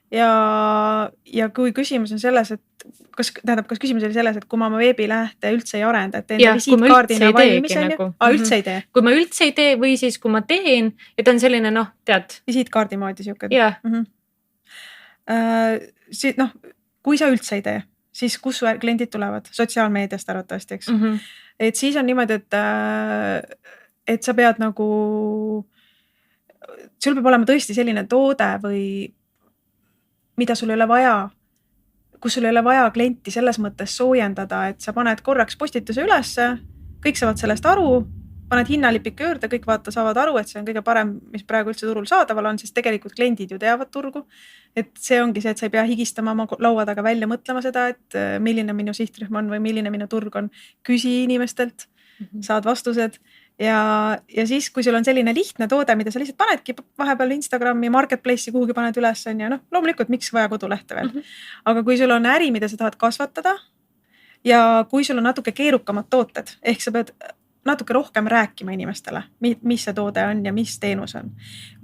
Ja kui küsimus on selles, et kas küsimus oli selles, et kui ma oma veebilehte üldse ei arenda, et teen visiitkaardina valmis on ju? Üldse ei tee? Kui ma üldse ei tee või siis kui ma teen ja ta on selline, tead. Visiitkaardi moodi siuke. Jah. Kui sa üldse ei tee, siis kus su kliendid tulevad? Sotsiaalmeediast arvatavasti, eks? Et siis on niimoodi, et sa pead nagu, sul peab olema tõesti selline toode või mida sul ei ole vaja, kus sul ei ole vaja klienti selles mõttes soojendada, et sa paned korraks postituse ülesse, kõik saavad sellest aru, paned hinnalipiku juurde, kõik saavad aru, et see on kõige parem, mis praegu üldse turul saadaval on, sest tegelikult kliendid ju teavad turgu. Et see ongi see, et sa ei pea higistama oma laua taga välja mõtlema seda, et milline minu sihtrühm on või milline minu turg on. Küsi inimestelt, saad vastused ja siis, kui sul on selline lihtne toode, mida sa lihtsalt panedki vahepeal Instagrami, Marketplace'i kuhugi paned üles on ja loomulikult miks vaja kodulehte veel. Aga kui sul on äri, mida sa tahad kasvatada ja kui sul on natuke keerukamad tooted, ehk sa pead natuke rohkem rääkima inimestele, mis see toode on ja mis teenus on.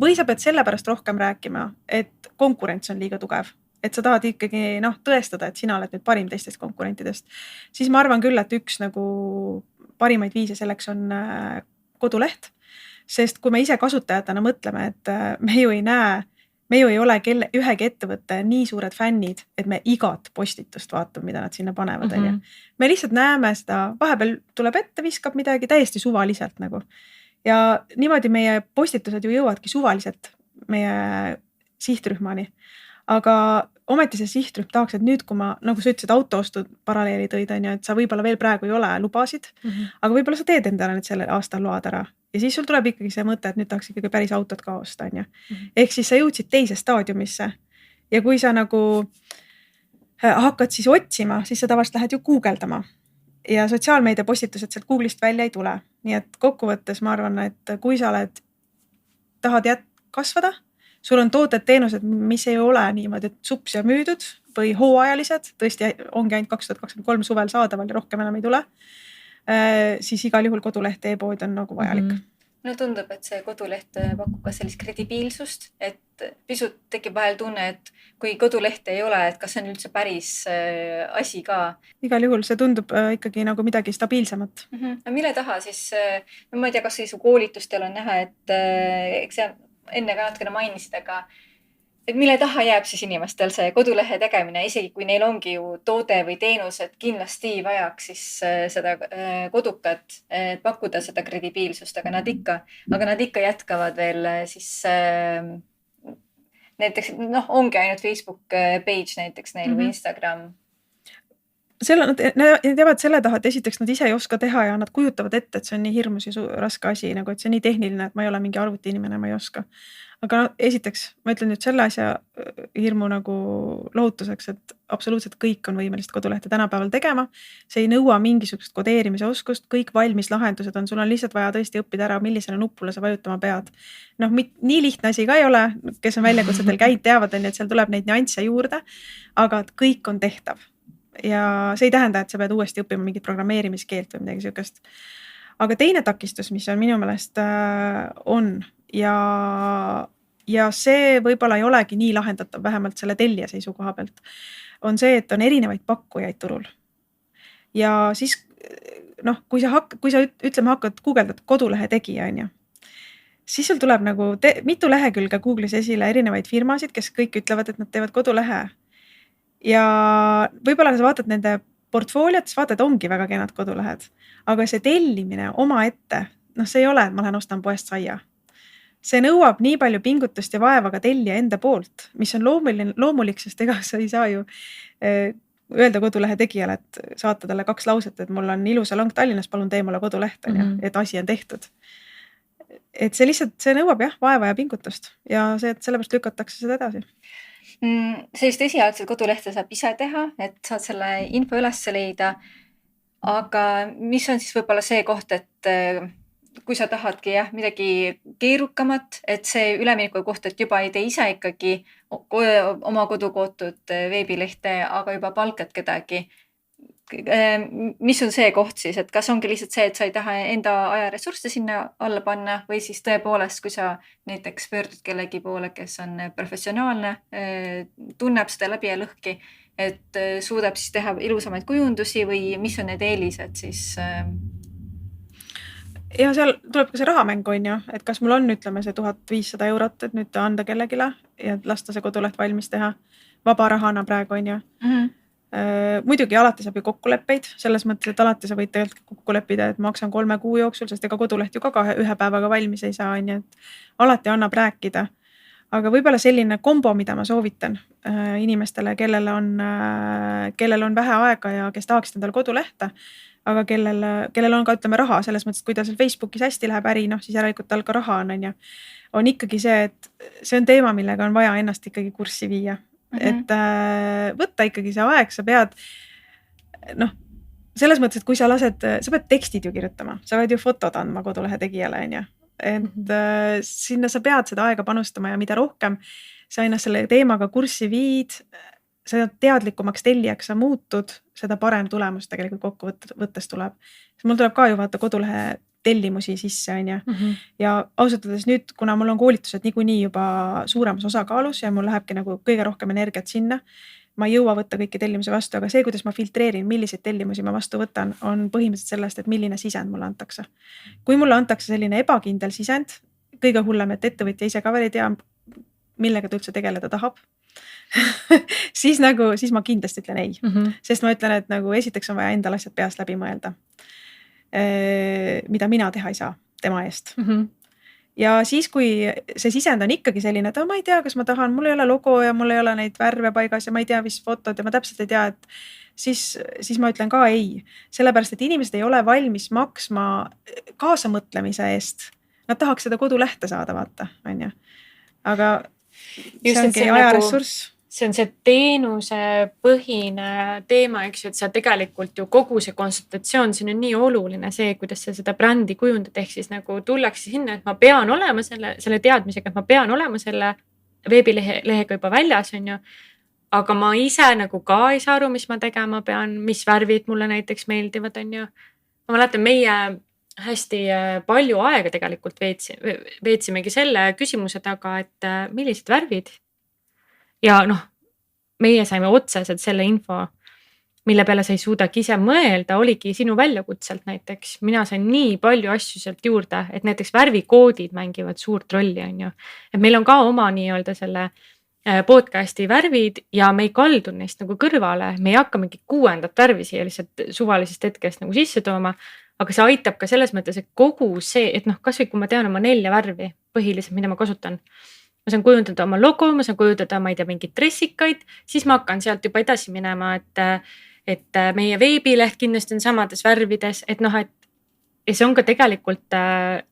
Või sa pead sellepärast rohkem rääkima, et konkurents on liiga tugev. Et sa tahad ikkagi tõestada, et sina oled nüüd parim teistest konkurentidest. Siis ma arvan küll, et üks nagu parimaid viise selleks on koduleht. Sest kui me ise kasutajatena mõtleme, et me ju ei ole ühegi ettevõtte nii suured fännid, et me igat postitust vaatame, mida nad sinna panevad. Me lihtsalt näeme seda, vahepeal tuleb ette, viskab midagi täiesti suvaliselt nagu. Ja niimoodi meie postitused ju jõuadki suvaliselt meie sihtrühmani. Aga ometi see sihtrühm tahaks, et nüüd, kui ma, nagu sa ütlesid, autoostud paralleeli tõid, et sa võib-olla veel praegu ei ole lubasid, aga võib-olla sa teed endale nüüd selle aastal load ära. Ja siis sul tuleb ikkagi see mõte, et nüüd tahaks ikkagi päris autot ka osta, on ju. Ehk siis sa jõudsid teise staadiumisse. Ja kui sa nagu hakkad siis otsima, siis sa tavaliselt lähed ju guugeldama. Ja sotsiaalmeedia postitused sealt Google'ist välja ei tule. Nii et kokkuvõttes ma arvan, et kui sa tahad kasvada, sul on tooted, teenused, mis ei ole niimoodi, et sups ja müüdud või hooajalised, tõesti ongi ainult 2023 suvel saadaval ja rohkem enam ei tule, siis igal juhul koduleht e-pood on nagu vajalik. No tundub, et see koduleht pakub ka sellist kredibiilsust, et pisut tekib vahel tunne, et kui kodulehte ei ole, et kas see on üldse päris asi ka. Igal juhul see tundub ikkagi nagu midagi stabiilsemat. Mille taha siis, ma ei tea, kas su koolitustel on näha, et eks see enne ka natukene mainisid, aga et mille taha jääb siis inimestel see kodulehe tegemine, isegi kui neil ongi ju toode või teenus, et kindlasti vajaks siis seda kodukat, et pakkuda seda kredibiilsust, aga nad ikka jätkavad veel siis näiteks noh, ongi ainult Facebook page näiteks neil või Instagram. Selle nad teavad selle taha, et esiteks nad ise ei oska teha ja nad kujutavad ette, et see on nii hirmus ja raske asi, nagu et see on nii tehniline, et ma ei ole mingi arvuti inimene, ma ei oska. Aga esiteks ma ütlen nüüd selle asja hirmu nagu lohutuseks, et absoluutselt kõik on võimelised kodulehte tänapäeval tegema. See ei nõua mingisugust kodeerimise oskust, kõik valmis lahendused on, sul on lihtsalt vaja tõesti õppida ära, millisele nupule sa vajutama pead. Noh, nii lihtne asi ka ei ole, kes on väljakutsetel käid, teavad, et seal tuleb neid nüansse juurde, aga kõik on tehtav. Ja see ei tähenda, et sa pead uuesti õppima mingit programmeerimiskeelt või midagi sihukest. Aga teine takistus, mis on minu meelest on ja see võib-olla ei olegi nii lahendatav, vähemalt selle tellija seisukoha pealt, on see, et on erinevaid pakkujaid turul. Ja siis noh, kui sa ütleme hakkad guugeldad kodulehe tegija, on ju, siis sul tuleb nagu mitu lehekülge Google'is esile erinevaid firmasid, kes kõik ütlevad, et nad teevad kodulehe. Ja võib-olla sa vaatad nende portfooliot, siis vaatad, ongi väga kenad kodulehed. Aga see tellimine oma ette, noh, see ei ole, et ma lähen ostan poest saia. See nõuab nii palju pingutust ja vaeva ka tellija enda poolt, mis on loomulik, sest ega sa ei saa ju öelda kodulehe tegijale, et saata talle 2 lauset, et mul on ilusa lang Tallinnas, palun tee mulle koduleht, et asi on tehtud. Et see lihtsalt, see nõuab jah, vaeva ja pingutust ja see, et sellepärast lükatakse seda edasi. Sellist esialgset kodulehte saab ise teha, et saad selle info üles leida. Aga mis on siis võib-olla see koht, et kui sa tahadki jah, midagi keerukamat, et see ülemineku koht, et juba ei tee ise ikkagi oma kodukootud veebilehte, aga juba palkad kedagi. Mis on see koht siis, et kas ongi lihtsalt see, et sa ei taha enda ajaressursse sinna alla panna või siis tõepoolest, kui sa näiteks pöördud kellegi poole, kes on professionaalne, tunneb seda läbi ja lõhki, et suudab siis teha ilusamaid kujundusi või mis on need eelised siis? Ja seal tuleb ka see rahamäng on ju, et kas mul on, ütleme see 1500 €, et nüüd anda kellegile ja lasta see koduleht valmis teha vaba rahana praegu on ju. Muidugi alati saab ju kokkuleppeid, selles mõttes, et alati sa võid tegelikult kokku leppida, et maksan 3 kuu jooksul, sest ega koduleht ju ka 1 päevaga valmis ei saa, on ju, et alati annab rääkida. Aga võib-olla selline kombo, mida ma soovitan inimestele, kellel on vähe aega ja kes tahaksid endale kodulehte, aga kellel on ka ütleme raha, selles mõttes, et kui ta seal Facebookis hästi läheb äri, noh siis järelikult tal ka raha on ju. On ikkagi see, et see on teema, millega on vaja ennast ikkagi kurssi viia. Et võtta ikkagi see aeg, sa pead noh, selles mõttes, et kui sa pead tekstid ju kirjutama, sa pead ju fotod andma kodulehe tegijale on ju. Et sinna sa pead seda aega panustama ja mida rohkem sa ennast selle teemaga kurssi viid, seda teadlikumaks tellijaks sa muutud, seda parem tulemus tegelikult kokkuvõttes tuleb. Mul tuleb ka ju vaata kodulehe tellimusi sisse on ju. Ja ausalt öeldes nüüd, kuna mul on koolitused niikuinii juba suuremas osakaalus ja mul lähebki nagu kõige rohkem energiat sinna, ma ei jõua võtta kõiki tellimusi vastu, aga see, kuidas ma filtreerin, milliseid tellimusi ma vastu võtan, on põhimõtteliselt sellest, et milline sisend mulle antakse. Kui mulle antakse selline ebakindel sisend, kõige hullem, et ettevõtja ise ka veel ei tea, millega ta üldse tegeleda tahab, siis ma kindlasti ütlen ei. Sest ma ütlen, et nagu esiteks on vaja endal asjad peast läbi mõelda, mida mina teha ei saa tema eest. Ja siis, kui see sisend on ikkagi selline, et ma ei tea, kas ma tahan, mul ei ole logo ja mul ei ole neid värve paigas ja ma ei tea, mis fotod ja ma täpselt ei tea, et siis ma ütlen ka ei. Sellepärast, et inimesed ei ole valmis maksma kaasamõtlemise eest. Nad tahaks seda kodulehte saada, vaata, on ju. Aga see ongi ajaressurss. See on see teenusepõhine teema, eks ju, et sa tegelikult ju kogu see konsultatsioon, see on nii oluline see, kuidas sa seda brändi kujundad, ehk siis nagu tullakse sinna, et ma pean olema selle teadmisega, et ma pean olema selle veebilehega juba väljas, on ju. Aga ma ise nagu ka ei saa aru, mis ma tegema pean, mis värvid mulle näiteks meeldivad, on ju. Ma mäletan, meie hästi palju aega tegelikult veetsimegi selle küsimuse taga, et millised värvid. Ja noh, meie saime otseselt selle info, mille peale sa ei suudagi ise mõelda, oligi sinu väljakutselt näiteks. Mina sain nii palju asju sealt juurde, et näiteks värvikoodid mängivad suurt rolli, on ju. Et meil on ka oma nii-öelda selle podcasti värvid ja me ei kaldu neist nagu kõrvale. Me ei hakka mingi 6. värvi siia lihtsalt suvalisest hetkest nagu sisse tooma, aga see aitab ka selles mõttes, et kogu see, et noh, kasvõi kui ma tean oma 4 värvi põhiliselt, mida ma kasutan, ma saan kujundada oma logo, ma saan kujundada, ma ei tea, mingeid dressikaid, siis ma hakkan sealt juba edasi minema, et meie veebileht kindlasti on samades värvides, et noh, et ja see on ka tegelikult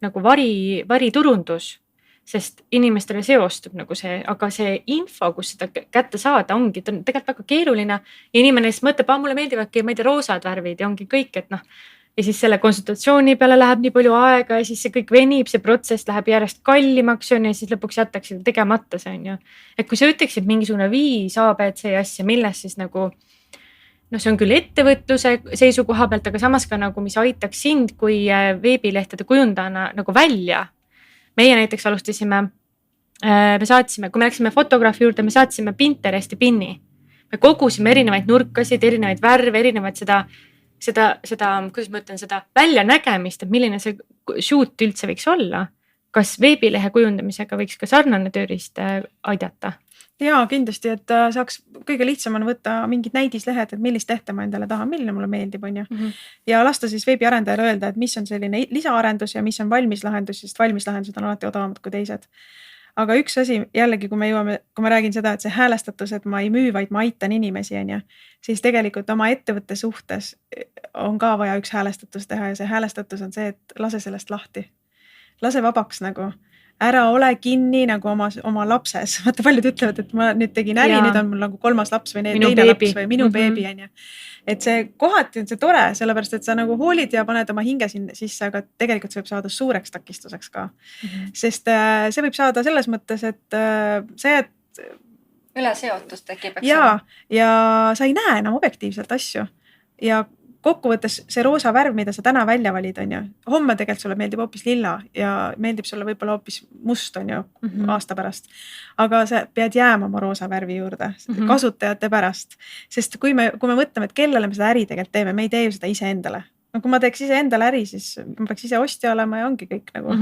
nagu variturundus, sest inimestele seostub nagu see, aga see info, kus seda kätte saada ongi, ta on tegelikult väga keeruline ja inimene siis mõtleb, mulle meeldivadki, ma ei tea, roosad värvid ja ongi kõik, et noh, ja siis selle konsultatsiooni peale läheb nii palju aega ja siis see kõik venib, see protsess läheb järjest kallimaks on ja siis lõpuks jätakse seda tegemata, see on ju. Et kui sa ütleksid mingisugune 5 ABC asja, milles siis nagu noh, see on küll ettevõtluse seisukoha pealt, aga samas ka nagu, mis aitaks sind kui veebilehtede kujundajana nagu välja. Meie näiteks alustasime, me saatsime, kui me läksime fotograafi juurde, me saatsime Pinteresti pinni. Me kogusime erinevaid nurkasid, erinevaid värve, erinevaid seda, kuidas ma ütlen, seda väljanägemist, et milline see shoot üldse võiks olla. Kas veebilehe kujundamisega võiks ka sarnane tööriist aidata? Jaa, kindlasti, et saaks kõige lihtsam on võtta mingid näidislehed, et millist lehte ma endale tahan, milline mulle meeldib, on ju. Ja lasta siis veebiarendajale öelda, et mis on selline lisaarendus ja mis on valmis lahendus, sest valmis lahendused on alati odavamad kui teised. Aga üks asi jällegi, kui ma räägin seda, et see häälestatus, et ma ei müü, vaid ma aitan inimesi, on ju, siis tegelikult oma ettevõtte suhtes on ka vaja üks häälestatus teha ja see häälestatus on see, et lase sellest lahti. Lase vabaks nagu. Ära ole kinni nagu oma lapses. Vaata, paljud ütlevad, et ma nüüd tegin äri, nüüd on mul nagu 3. laps või teine laps või minu beebi on ju. Et see kohati on see tore, sellepärast et sa nagu hoolid ja paned oma hinge sisse, aga tegelikult see võib saada suureks takistuseks ka. Sest see võib saada selles mõttes, et see, et üleseotus tekib, eks ja sa ei näe enam objektiivselt asju ja kokkuvõttes see roosa värv, mida sa täna välja valid, on ju, homme tegelikult sulle meeldib hoopis lilla ja meeldib sulle võib-olla hoopis must, on ju, aasta pärast. Aga sa pead jääma oma roosa värvi juurde kasutajate pärast. Sest kui me mõtleme, et kellele me seda äri tegelikult teeme, me ei tee ju seda ise endale. No, kui ma teeks ise endale äri, siis ma peaks ise ostja olema ja ongi kõik nagu.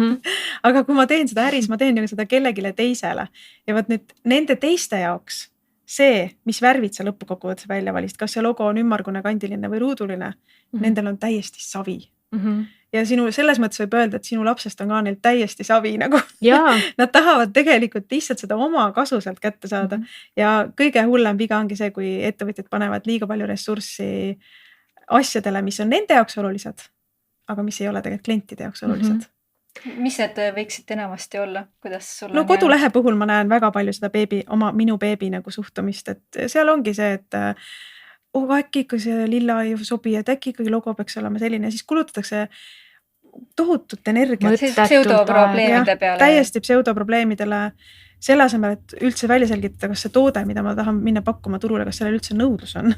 Aga kui ma teen seda äri, siis ma teen ju seda kellegile teisele. Ja võt nüüd nende teiste jaoks see, mis värvid sa lõpukokkuvõttes välja valist, kas see logo on ümmargune, kandiline või ruuduline, nendel on täiesti savi. Ja selles mõttes võib öelda, et sinu lapsest on ka neil täiesti savi nagu. Nad tahavad tegelikult lihtsalt seda oma kasu sealt kätte saada. Ja kõige hullem viga ongi see, kui ettevõtjad panevad liiga palju ressurssi asjadele, mis on nende jaoks olulised, aga mis ei ole tegelikult klientide jaoks olulised. Mis need võiksid enamasti olla? Kuidas sul no kodulehe puhul ma näen väga palju seda minu beebi nagu suhtumist, et seal ongi see, et äkki ikka see lilla ei sobi, et äkki ikkagi logo peaks olema selline, siis kulutatakse tohutut energiat. Pseudoprobleemide peale. Täiesti pseudoprobleemidele. Selle asemel, et üldse välja selgitada, kas see toode, mida ma tahan minna pakkuma turule, kas sellel üldse nõudlus on.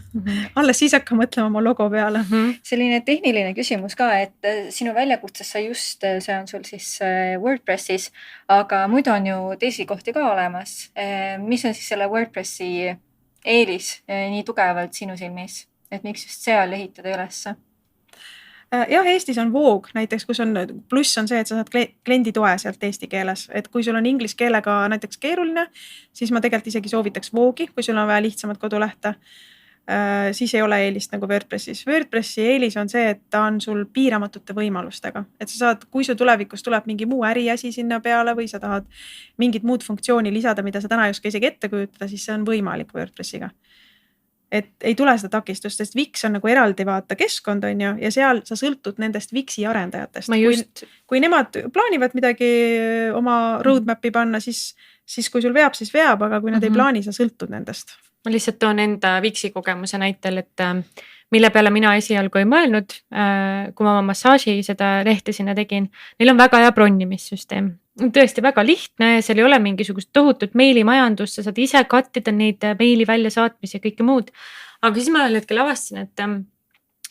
Alles siis hakka mõtlema oma logo peale. Selline tehniline küsimus ka, et sinu väljakutses see on sul siis WordPressis, aga muidu on ju teisi kohti ka olemas. Mis on siis selle WordPressi eelis nii tugevalt sinu silmis, et miks just seal ehitada ülesse? Jah, Eestis on Voog näiteks, kus on pluss on see, et sa saad kliendi toe sealt eesti keeles. Et kui sul on inglise keelega näiteks keeruline, siis ma tegelikult isegi soovitaks Voogi, kui sul on vaja lihtsamat kodulehte. Siis ei ole eelist nagu WordPressis. WordPressi eelis on see, et ta on sul piiramatute võimalustega. Et sa saad, kui su tulevikus tuleb mingi muu äriasi sinna peale või sa tahad mingit muud funktsiooni lisada, mida sa täna ei oska isegi ette kujutada, siis see on võimalik WordPressiga. Et ei tule seda takistust, sest Wix on nagu eraldi vaata keskkond on ju ja seal sa sõltud nendest Wixi arendajatest. Kui nemad plaanivad midagi oma roadmapi panna, siis kui sul veab, siis veab, aga kui nad ei plaani, sa sõltud nendest. Ma lihtsalt toon enda Wixi kogemuse näitel, et mille peale mina esialgu ei mõelnud, kui ma oma massaaži seda lehte sinna tegin. Neil on väga hea bronimissüsteem. Tõesti väga lihtne, seal ei ole mingisugust tohutut meilimajandust, sa saad ise kattida neid meili väljasaatmisi ja kõike muud. Aga siis ma hetkel avastasin, et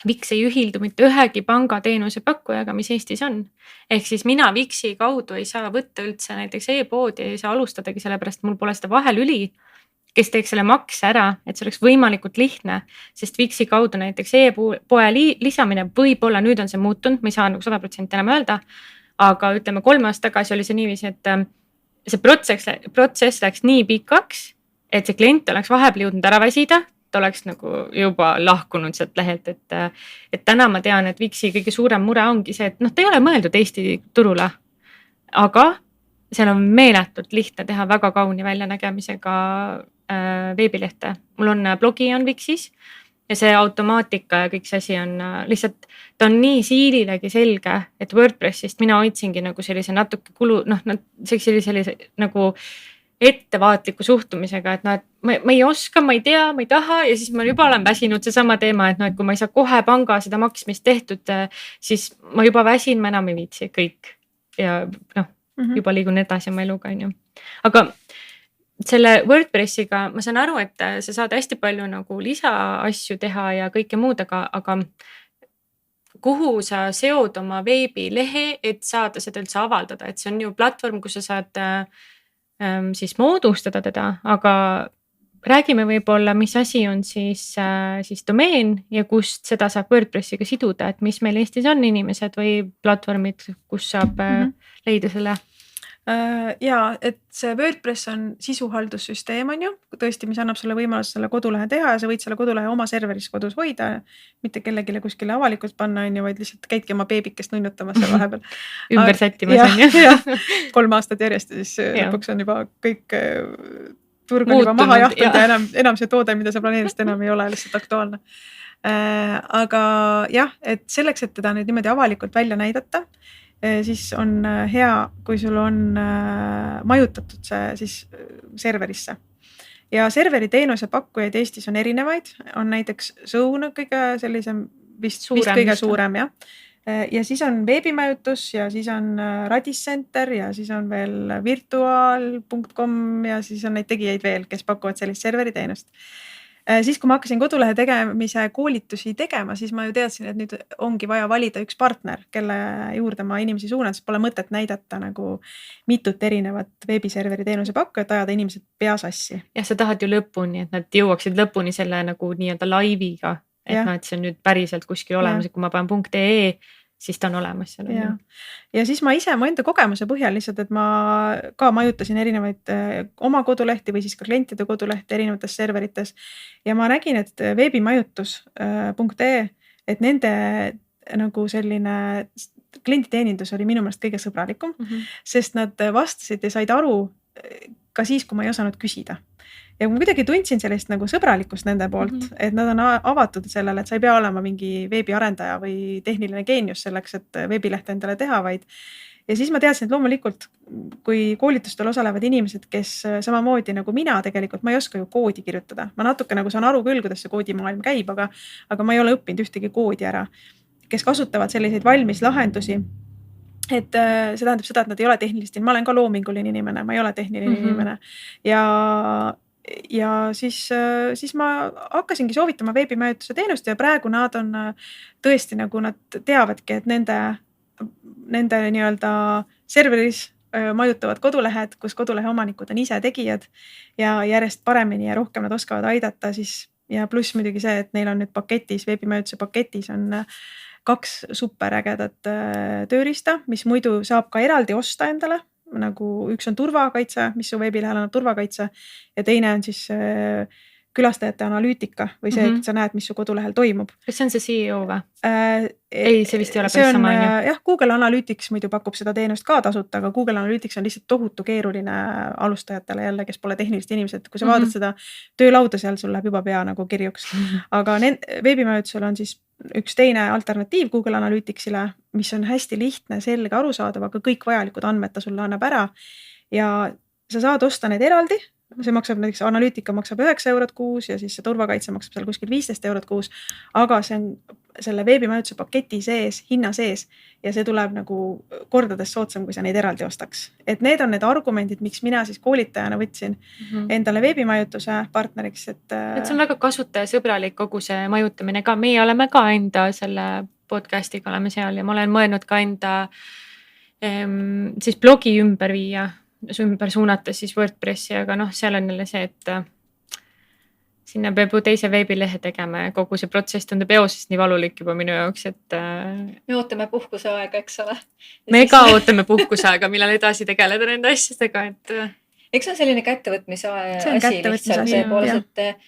Wix ei ühildu mitte ühegi pangateenuse pakkujaga, mis Eestis on. Ehk siis mina Wixi kaudu ei saa võtta üldse näiteks e-poodi, ei saa alustadagi sellepärast, mul pole seda vahelüli, kes teeks selle makse ära, et see oleks võimalikult lihtne, sest Wixi kaudu näiteks e-poe lisamine võib-olla nüüd on see muutunud, ma ei saa nagu 100% enam öelda, aga ütleme 3 aastat tagasi oli see niiviisi, et see protsess läks nii pikaks, et see klient oleks vahepeal jõudnud ära väsida, ta oleks nagu juba lahkunud sealt lehelt, et täna ma tean, et Wixi kõige suurem mure ongi see, et ta ei ole mõeldud Eesti turule, aga seal on meeletult lihtne teha väga kauni väljanägemisega veebilehte. Mul on blogi on Wixis ja see automaatika ja kõik see asi on lihtsalt, ta on nii siililegi selge, et WordPressist mina hoidsingi nagu sellise natuke sellise nagu ettevaatliku suhtumisega, et et ma ei oska, ma ei tea, ma ei taha ja siis ma juba olen väsinud seesama teema, et et kui ma ei saa kohe panga seda maksmist tehtud, siis ma juba väsin, ma enam ei viitsi kõik ja juba liigun edasi oma eluga, on ju. Aga selle WordPressiga ma saan aru, et sa saad hästi palju nagu lisaasju teha ja kõike muud, aga kuhu sa seod oma veebilehe, et saada seda üldse avaldada, et see on ju platvorm, kus sa saad siis moodustada teda, aga räägime võib-olla, mis asi on siis domeen ja kust seda saab WordPressiga siduda, et mis meil Eestis on inimesed või platvormid, kus saab leida selle? Ja, et see WordPress on sisuhaldussüsteem, on ju, tõesti, mis annab sulle võimaluse selle kodulehe teha ja sa võid selle kodulehe oma serveris kodus hoida, mitte kellegile kuskile avalikult panna, on ju, vaid lihtsalt käidki oma beebikest nunnutamas seal vahepeal. Ümber sättimas, on ju. 3 aastat järjest ja siis lõpuks on juba kõik turg on juba maha jahtunud ja enam see toode, mida sa planeerisid, enam ei ole lihtsalt aktuaalne. Aga jah, et selleks, et teda nüüd niimoodi avalikult välja näidata, siis on hea, kui sul on majutatud see siis serverisse. Ja serveri teenuse pakkujaid Eestis on erinevaid, on näiteks Zone kõige sellisem, vist kõige suurem, jah. Ja siis on veebimajutus ja siis on Radis Center ja siis on veel virtual.com ja siis on neid tegijaid veel, kes pakuvad sellist serveri teenust. Siis kui ma hakkasin kodulehe tegemise koolitusi tegema, siis ma ju teadsin, et nüüd ongi vaja valida üks partner, kelle juurde ma inimesi suunan, sest pole mõtet näidata nagu mitut erinevat veebiserveri teenuse pakkujat, ajada inimesed pea sassi. Ja sa tahad ju lõpuni, et nad jõuaksid lõpuni selle nagu nii-öelda laiviga, et et see on nüüd päriselt kuskil olemas, et kui ma panen .ee, siis ta on olemas seal. Ja siis ma ise mu enda kogemuse põhjal lihtsalt, et ma ka majutasin erinevaid oma kodulehti või siis ka klientide kodulehti erinevates serverites. Ja ma nägin, et veebimajutus.ee, et nende nagu selline klienditeenindus oli minu meelest kõige sõbralikum, sest nad vastasid ja said aru ka siis, kui ma ei osanud küsida. Ja ma kuidagi tundsin sellist nagu sõbralikust nende poolt, et nad on avatud sellele, et sa ei pea olema mingi veebiarendaja või tehniline geenius selleks, et veebilehte endale teha, vaid. Ja siis ma teadsin, et loomulikult, kui koolitustel osalevad inimesed, kes samamoodi nagu mina tegelikult, ma ei oska ju koodi kirjutada. Ma natuke nagu saan aru küll, kuidas see koodimaailm käib, aga ma ei ole õppinud ühtegi koodi ära, kes kasutavad selliseid valmis lahendusi. Et see tähendab seda, et nad ei ole tehnilist, ma olen ka loominguline inimene, ma ei ole tehniline inimene ja siis ma hakkasingi soovitama veebimajutuse teenust ja praegu nad on tõesti nagu nad teavadki, et nende nii-öelda serveris majutavad kodulehed, kus kodulehe omanikud on ise tegijad ja järjest paremini ja rohkem nad oskavad aidata siis ja pluss muidugi see, et neil on nüüd paketis, veebimajutuse paketis on 2 superägedat tööriista, mis muidu saab ka eraldi osta endale. Nagu üks on turvakaitse, mis su veebilehel on turvakaitse ja teine on siis külastajate analüütika või see, et sa näed, mis su kodulehel toimub. Kas see on see CEO või? Ei, see vist ei ole päris sama. Jah, Google Analytics muidu pakub seda teenust ka tasuta, aga Google Analytics on lihtsalt tohutu keeruline alustajatele jälle, kes pole tehnilist inimesed. Kui sa vaatad seda töölauda seal, sul läheb juba pea nagu kirjuks. Aga veebimajutusel on siis üks teine alternatiiv Google Analyticsile, mis on hästi lihtne, selge, arusaadav, aga kõik vajalikud andmed ta sulle annab ära ja sa saad osta need eraldi. See maksab näiteks analüütika maksab 9 eurot kuus ja siis see turvakaitse maksab seal kuskil 15 eurot kuus, aga see on selle veebimajutuse paketi sees, hinna sees ja see tuleb nagu kordades soodsam, kui sa neid eraldi ostaks. Et need on need argumendid, miks mina siis koolitajana võtsin endale veebimajutuse partneriks. Et see on väga kasutajasõbralik kogu see majutamine ka. Meie oleme ka enda selle podcastiga oleme seal ja ma olen mõelnud ka enda siis blogi ümber viia. Ümber suunata siis WordPressi, aga seal on jälle see, et sinna peab ju teise veebilehe tegema ja kogu see protsess tundub eosest nii valulik juba minu jaoks, et me ootame puhkuseaega, eks ole. Me ka ootame puhkuseaega, millal edasi tegeleda nende asjadega, et eks on selline kättevõtmise asi lihtsalt see poolest, et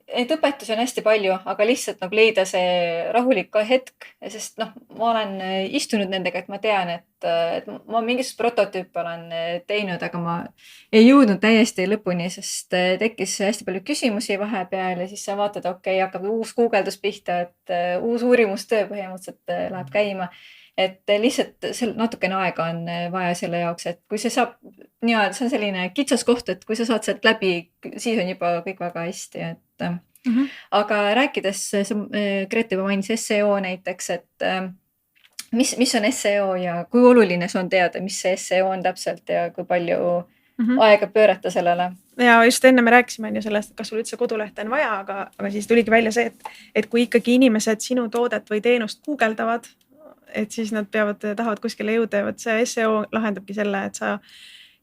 Neid õpetusi on hästi palju, aga lihtsalt nagu leida see rahulik hetk, sest noh, ma olen istunud nendega, et ma tean, et ma mingisugust prototüüpe olen teinud, aga ma ei jõudnud täiesti lõpuni, sest tekkis hästi palju küsimusi vahepeal ja siis sa vaatad, okei, hakkab uus guugeldus pihta, et uus uurimustöö põhimõtteliselt läheb käima. Et lihtsalt natukene aega on vaja selle jaoks, et kui see saab nii-öelda, see on selline kitsas koht, et kui sa saad sealt läbi, siis on juba kõik väga hästi, et aga rääkides, Grete juba mainis SEO näiteks, et mis on SEO ja kui oluline see on teada, mis see SEO on täpselt ja kui palju aega pöörata sellele? Ja just enne me rääkisime ju sellest, et kas sul üldse kodulehte on vaja, aga siis tuligi välja see, et kui ikkagi inimesed sinu toodet või teenust guugeldavad, et siis nad tahavad kuskile jõuda ja see SEO lahendabki selle, et sa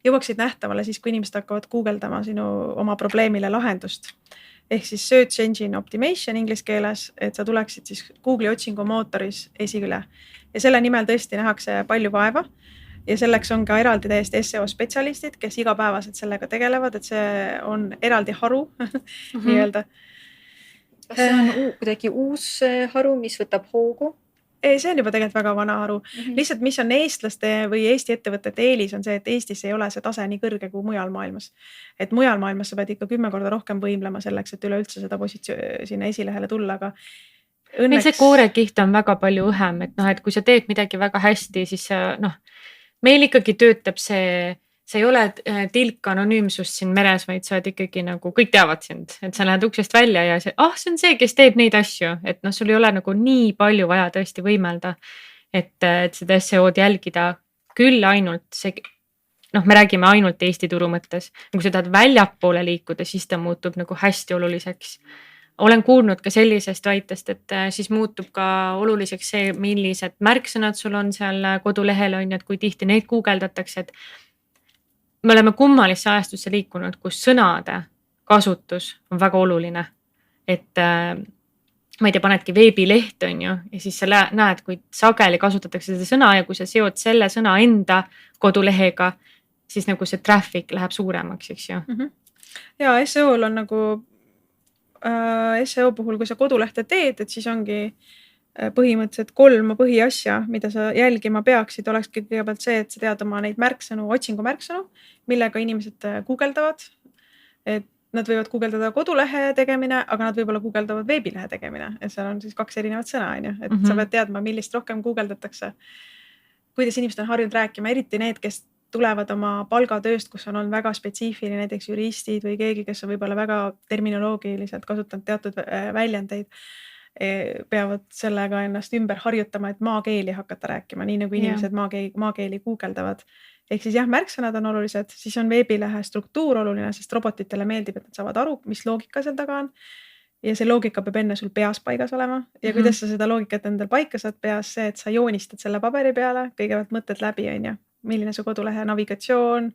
jõuaksid nähtavale siis, kui inimesed hakkavad guugeldama sinu oma probleemile lahendust. Ehk siis search engine optimation inglise keeles, et sa tuleksid siis Google'i otsingumootoris esiküle. Ja selle nimel tõesti nähakse palju vaeva ja selleks on ka eraldi täiesti SEO spetsialistid, kes igapäevaselt sellega tegelevad, et see on eraldi haru nii-öelda. Kas see on kuidagi uus haru, mis võtab hoogu? Ei, see on juba tegelikult väga vana haru. Lihtsalt, mis on eestlaste või Eesti ettevõtete eelis on see, et Eestis ei ole see tase nii kõrge kui mujal maailmas. Et mujal maailmas sa pead ikka 10 korda rohkem võimlema selleks, et üleüldse seda sinna esilehele tulla, aga õnneks... See koorekiht on väga palju õhem, et noh, et kui sa teed midagi väga hästi, siis noh, meil ikkagi töötab see ei ole tilk anonüümsust siin meres, vaid sa oled ikkagi nagu, kõik teavad sind, et sa lähed uksest välja ja see on see, kes teeb neid asju, et noh, sul ei ole nagu nii palju vaja tõesti võimelda, et seda SEO-d jälgida küll ainult see, noh, me räägime ainult Eesti turu mõttes, kui sa tahad väljapoole liikuda, siis ta muutub nagu hästi oluliseks. Olen kuulnud ka sellisest väitest, et siis muutub ka oluliseks see, millised märksõnad sul on seal kodulehel on, et kui tihti neid guugeldatakse, et me oleme kummalisse ajastusse liikunud, kus sõnade kasutus on väga oluline. Et ma ei tea, panedki veebileht on ju ja siis sa näed, kui sageli kasutatakse seda sõna ja kui sa seod selle sõna enda kodulehega, siis nagu see traffic läheb suuremaks, eks ju. Ja SEO-l on nagu SEO puhul, kui sa kodulehte teed, et siis ongi põhimõtteliselt 3 põhiasja, mida sa jälgima peaksid, olekski kõigepealt see, et sa tead oma neid märksõnu, otsingumärksõnu, millega inimesed guugeldavad. Et nad võivad guugeldada kodulehe tegemine, aga nad võib-olla guugeldavad veebilehe tegemine. Et seal on siis 2 erinevat sõna, et sa pead teadma, millist rohkem guugeldatakse. Kuidas inimesed on harjunud rääkima, eriti need, kes tulevad oma palgatööst, kus on olnud väga spetsiifiline, näiteks juristid või keegi, kes on võib-olla väga terminoloogiliselt kasutanud teatud väljendeid, peavad sellega ennast ümber harjutama, et maakeeli hakata rääkima, nii nagu inimesed maakeeli guugeldavad. Ehk siis jah, märksõnad on olulised, siis on veebilehe struktuur oluline, sest robotitele meeldib, et nad saavad aru, mis loogika seal taga on. Ja see loogika peab enne sul peas paigas olema. Ja kuidas sa seda loogikat endal paika saad peas, see, et sa joonistad selle paberi peale, kõigepealt mõtled läbi, milline su kodulehe navigatsioon,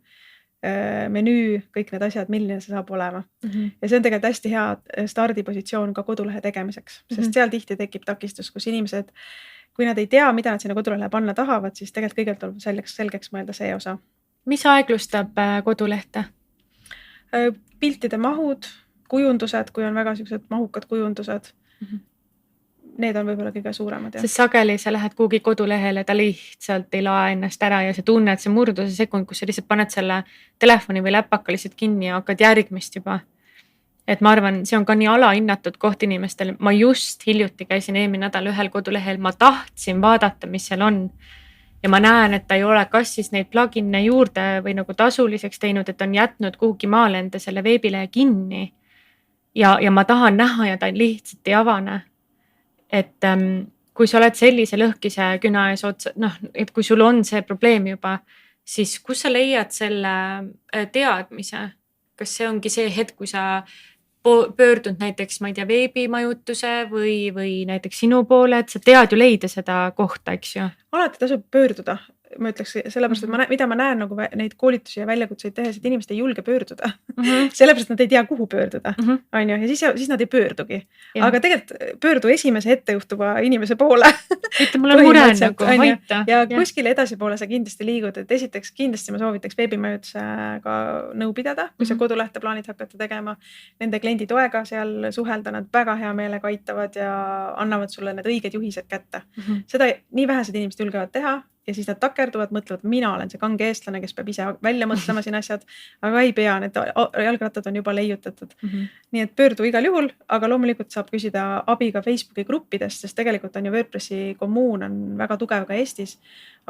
menüü, kõik need asjad, milline see saab olema. Ja see on tegelikult hästi hea stardipositsioon ka kodulehe tegemiseks, sest seal tihti tekib takistus, kus inimesed, kui nad ei tea, mida nad sinna kodulehele panna tahavad, siis tegelikult kõigelt tuleb selgeks mõelda see osa. Mis aeglustab kodulehte? Piltide mahud, kujundused, kui on väga sellised mahukad kujundused. Need on võib-olla kõige suuremad. Sest sageli sa lähed kuhugi kodulehele, ta lihtsalt ei lae ennast ära ja sa tunned see murduse sekund, kus sa lihtsalt paned selle telefoni või läpaka lihtsalt kinni ja hakkad järgmist juba. Et ma arvan, see on ka nii alahinnatud koht inimestel. Ma just hiljuti käisin eelmine nädal ühel kodulehel, ma tahtsin vaadata, mis seal on. Ja ma näen, et ta ei ole kas siis neid plugin'e juurde või nagu tasuliseks teinud, et on jätnud kuhugi maale enda selle veebilehe kinni. Ja ma tahan näha ja ta lihtsalt ei avane. Et kui sa oled sellise lõhkise küna ees otsa, et kui sul on see probleem juba, siis kus sa leiad selle teadmise? Kas see ongi see hetk, kui sa pöördud näiteks, ma ei tea, veebimajutuse või näiteks sinu poole, et sa tead ju leida seda kohta, eks ju? Alati tasub pöörduda, ma ütleks sellepärast, et mida ma näen nagu neid koolitusi ja väljakutseid tehes, et inimesed ei julge pöörduda. Sellepärast nad ei tea, kuhu pöörduda, on ju, ja siis nad ei pöördugi. Aga tegelikult pöördu esimese ettejuhtuva inimese poole. Ütle, mul on mure nagu, aita. Ja kuskile edasipoole sa kindlasti liigud, et esiteks kindlasti ma soovitaks veebimajutusega nõu pidada, kui sa kodulehte plaanid hakata tegema, nende klienditoega seal suhelda, nad väga hea meelega aitavad ja annavad sulle need õiged juhised kätte. Seda nii vähesed inimesed julgevad teha ja siis nad takerduvad, mõtlevad, mina olen see kange eestlane, kes peab ise välja mõtlema siin asjad, aga ei pea, need jalgrattad on juba leiutatud. Nii et pöördu igal juhul, aga loomulikult saab küsida abi ka Facebooki gruppidest, sest tegelikult on ju WordPressi kommuun on väga tugev ka Eestis.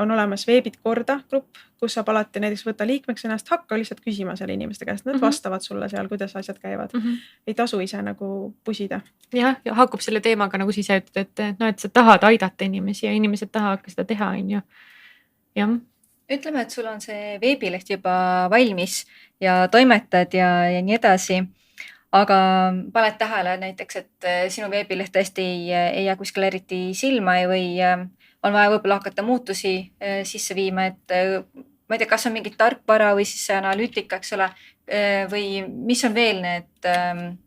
On olemas veebid korda grupp, kus saab alati näiteks võtta liikmeks ennast, hakka lihtsalt küsima seal inimeste käest, nad vastavad sulle seal, kuidas asjad käivad. Ei tasu ise nagu pusida. Jah, ja haakub selle teemaga, nagu sa ise ütled, et sa tahad aidata inimesi ja inimesed tahavad ka seda teha, on ju. Jah. Ütleme, et sul on see veebileht juba valmis ja toimetad ja nii edasi, aga paned tähele näiteks, et sinu veebileht tõesti ei jää kuskil eriti silma või on vaja võib-olla hakata muutusi sisse viima, et ma ei tea, kas on mingit tarkvara või siis see analüütika, eks ole, või mis on veel need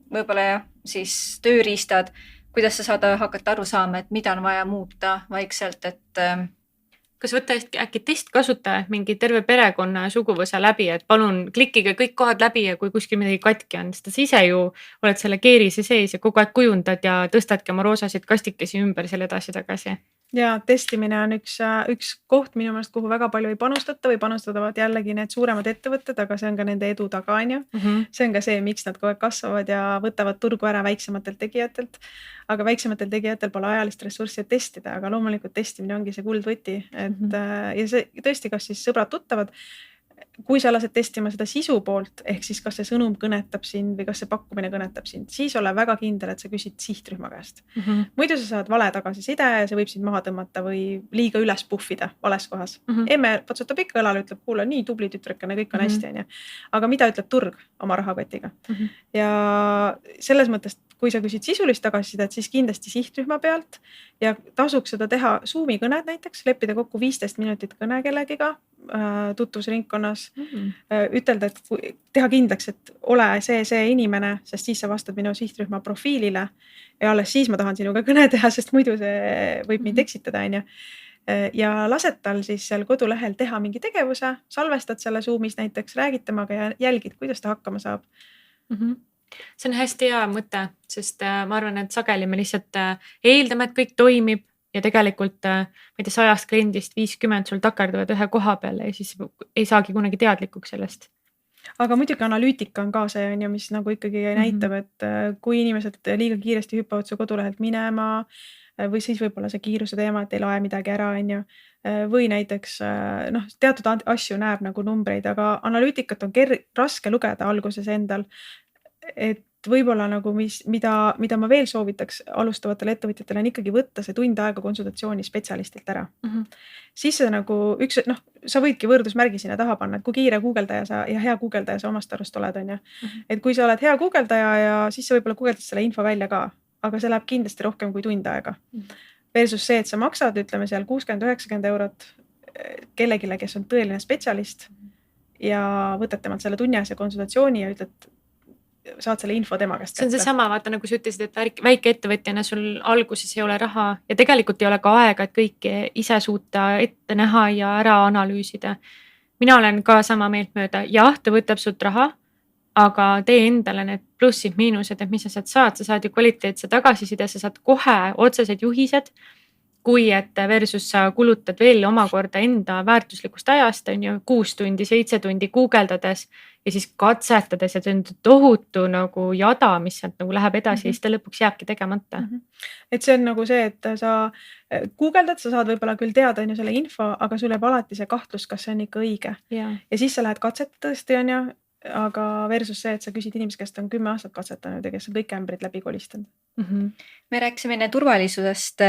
võib-olla jah, siis tööriistad, kuidas sa saad hakata aru saama, et mida on vaja muuta vaikselt, et kas võtta äkki testkasutaja mingi terve perekonna ja suguvõsa läbi, et palun klikige kõik kohad läbi ja kui kuskil midagi katki on, sest sa ise ju oled selle keerise sees ja kogu aeg kujundad ja tõstadki oma roosasid kastikesi ümber selle edasi-tagasi. Ja testimine on üks koht minu meelest, kuhu väga palju ei panustata või panustavad jällegi need suuremad ettevõtted, aga see on ka nende edu taga, on ju. See on ka see, miks nad kogu aeg kasvavad ja võtavad turgu ära väiksematelt tegijatelt. Aga väiksematel tegijatel pole ajalist ressurssi testida, aga loomulikult testimine ongi see kuldvõti. Ja see tõesti, kas siis sõbrad tuttavad, kui sa lased testima seda sisu poolt, ehk siis kas see sõnum kõnetab sind või kas see pakkumine kõnetab sind, siis ole väga kindel, et sa küsid sihtrühma käest. Muidu sa saad vale tagasiside ja see võib sind maha tõmmata või liiga üles puhvida vales kohas. Emme patsutab ikka õlale, ütleb, kuule, nii tubli tütrekene, kõik on hästi, on ju. Aga mida ütleb turg oma rahakotiga? Ja selles mõttes, kui sa küsid sisulist tagasisidet, siis kindlasti sihtrühma pealt ja tasuks seda teha Zoomi kõned näiteks, leppida kokku 15 minutit kõne kellegiga tutvusringkonnas, ütelda, et teha kindlaks, et ole see inimene, sest siis sa vastad minu sihtrühma profiilile ja alles siis ma tahan sinuga kõne teha, sest muidu see võib mind eksitada, on ju. Ja lased tal siis seal kodulehel teha mingi tegevuse, salvestad selle Zoomis näiteks, räägid temaga ja jälgid, kuidas ta hakkama saab. See on hästi hea mõte, sest ma arvan, et sageli me lihtsalt eeldame, et kõik toimib ja tegelikult ma ei tea 100 kliendist 50 sul takerduvad ühe koha peale ja siis ei saagi kunagi teadlikuks sellest. Aga muidugi analüütika on ka see, on ju, mis nagu ikkagi näitab, et kui inimesed liiga kiiresti hüppavad su kodulehelt minema või siis võib-olla see kiiruse teema, et ei lae midagi ära, on ju. Või näiteks teatud asju näeb nagu numbreid, aga analüütikat on raske lugeda alguses endal, et võib-olla nagu mida ma veel soovitaks alustavatele ettevõtjatele on ikkagi võtta see tund aega konsultatsiooni spetsialistilt ära. Siis see nagu sa võidki võrdusmärgi sinna taha panna, et kui kiire guugeldaja ja hea guugeldaja sa omast arust oled, on ju. Et kui sa oled hea guugeldaja ja siis sa võib-olla guugeldad selle info välja ka, aga see läheb kindlasti rohkem kui tund aega. Versus see, et sa maksad, ütleme seal 60-90 eurot kellegile, kes on tõeline spetsialist ja võtad temalt selle tunni asja konsultatsiooni ja ütled, saad selle info tema käest. See on see sama, vaata nagu sa ütlesid, et väike ettevõtjana sul alguses ei ole raha ja tegelikult ei ole ka aega, et kõike ise suuta ette näha ja ära analüüsida. Mina olen ka sama meelt mööda. Jah, ta võtab sult raha, aga tee endale need plussid, miinused, et mis sa saad. Sa saad ju kvaliteetse tagasiside, sa saad kohe otsesed juhised, kui et versus sa kulutad veel omakorda enda väärtuslikust ajast, on ju 6 tundi, 7 tundi guugeldades ja siis katsetades ja see on tohutu nagu jada, mis sealt nagu läheb edasi ja siis ta lõpuks jääbki tegemata. Et see on nagu see, et sa guugeldad, sa saad võib-olla küll teada on ju selle info, aga sul jääb alati see kahtlus, kas see on ikka õige. Ja siis sa lähed katsetada tõesti on ju, aga versus see, et sa küsid inimest, kes on 10 aastat katsetanud ja kes on kõik ämbrid läbi kolistanud. Me rääkisime enne turvalisusest,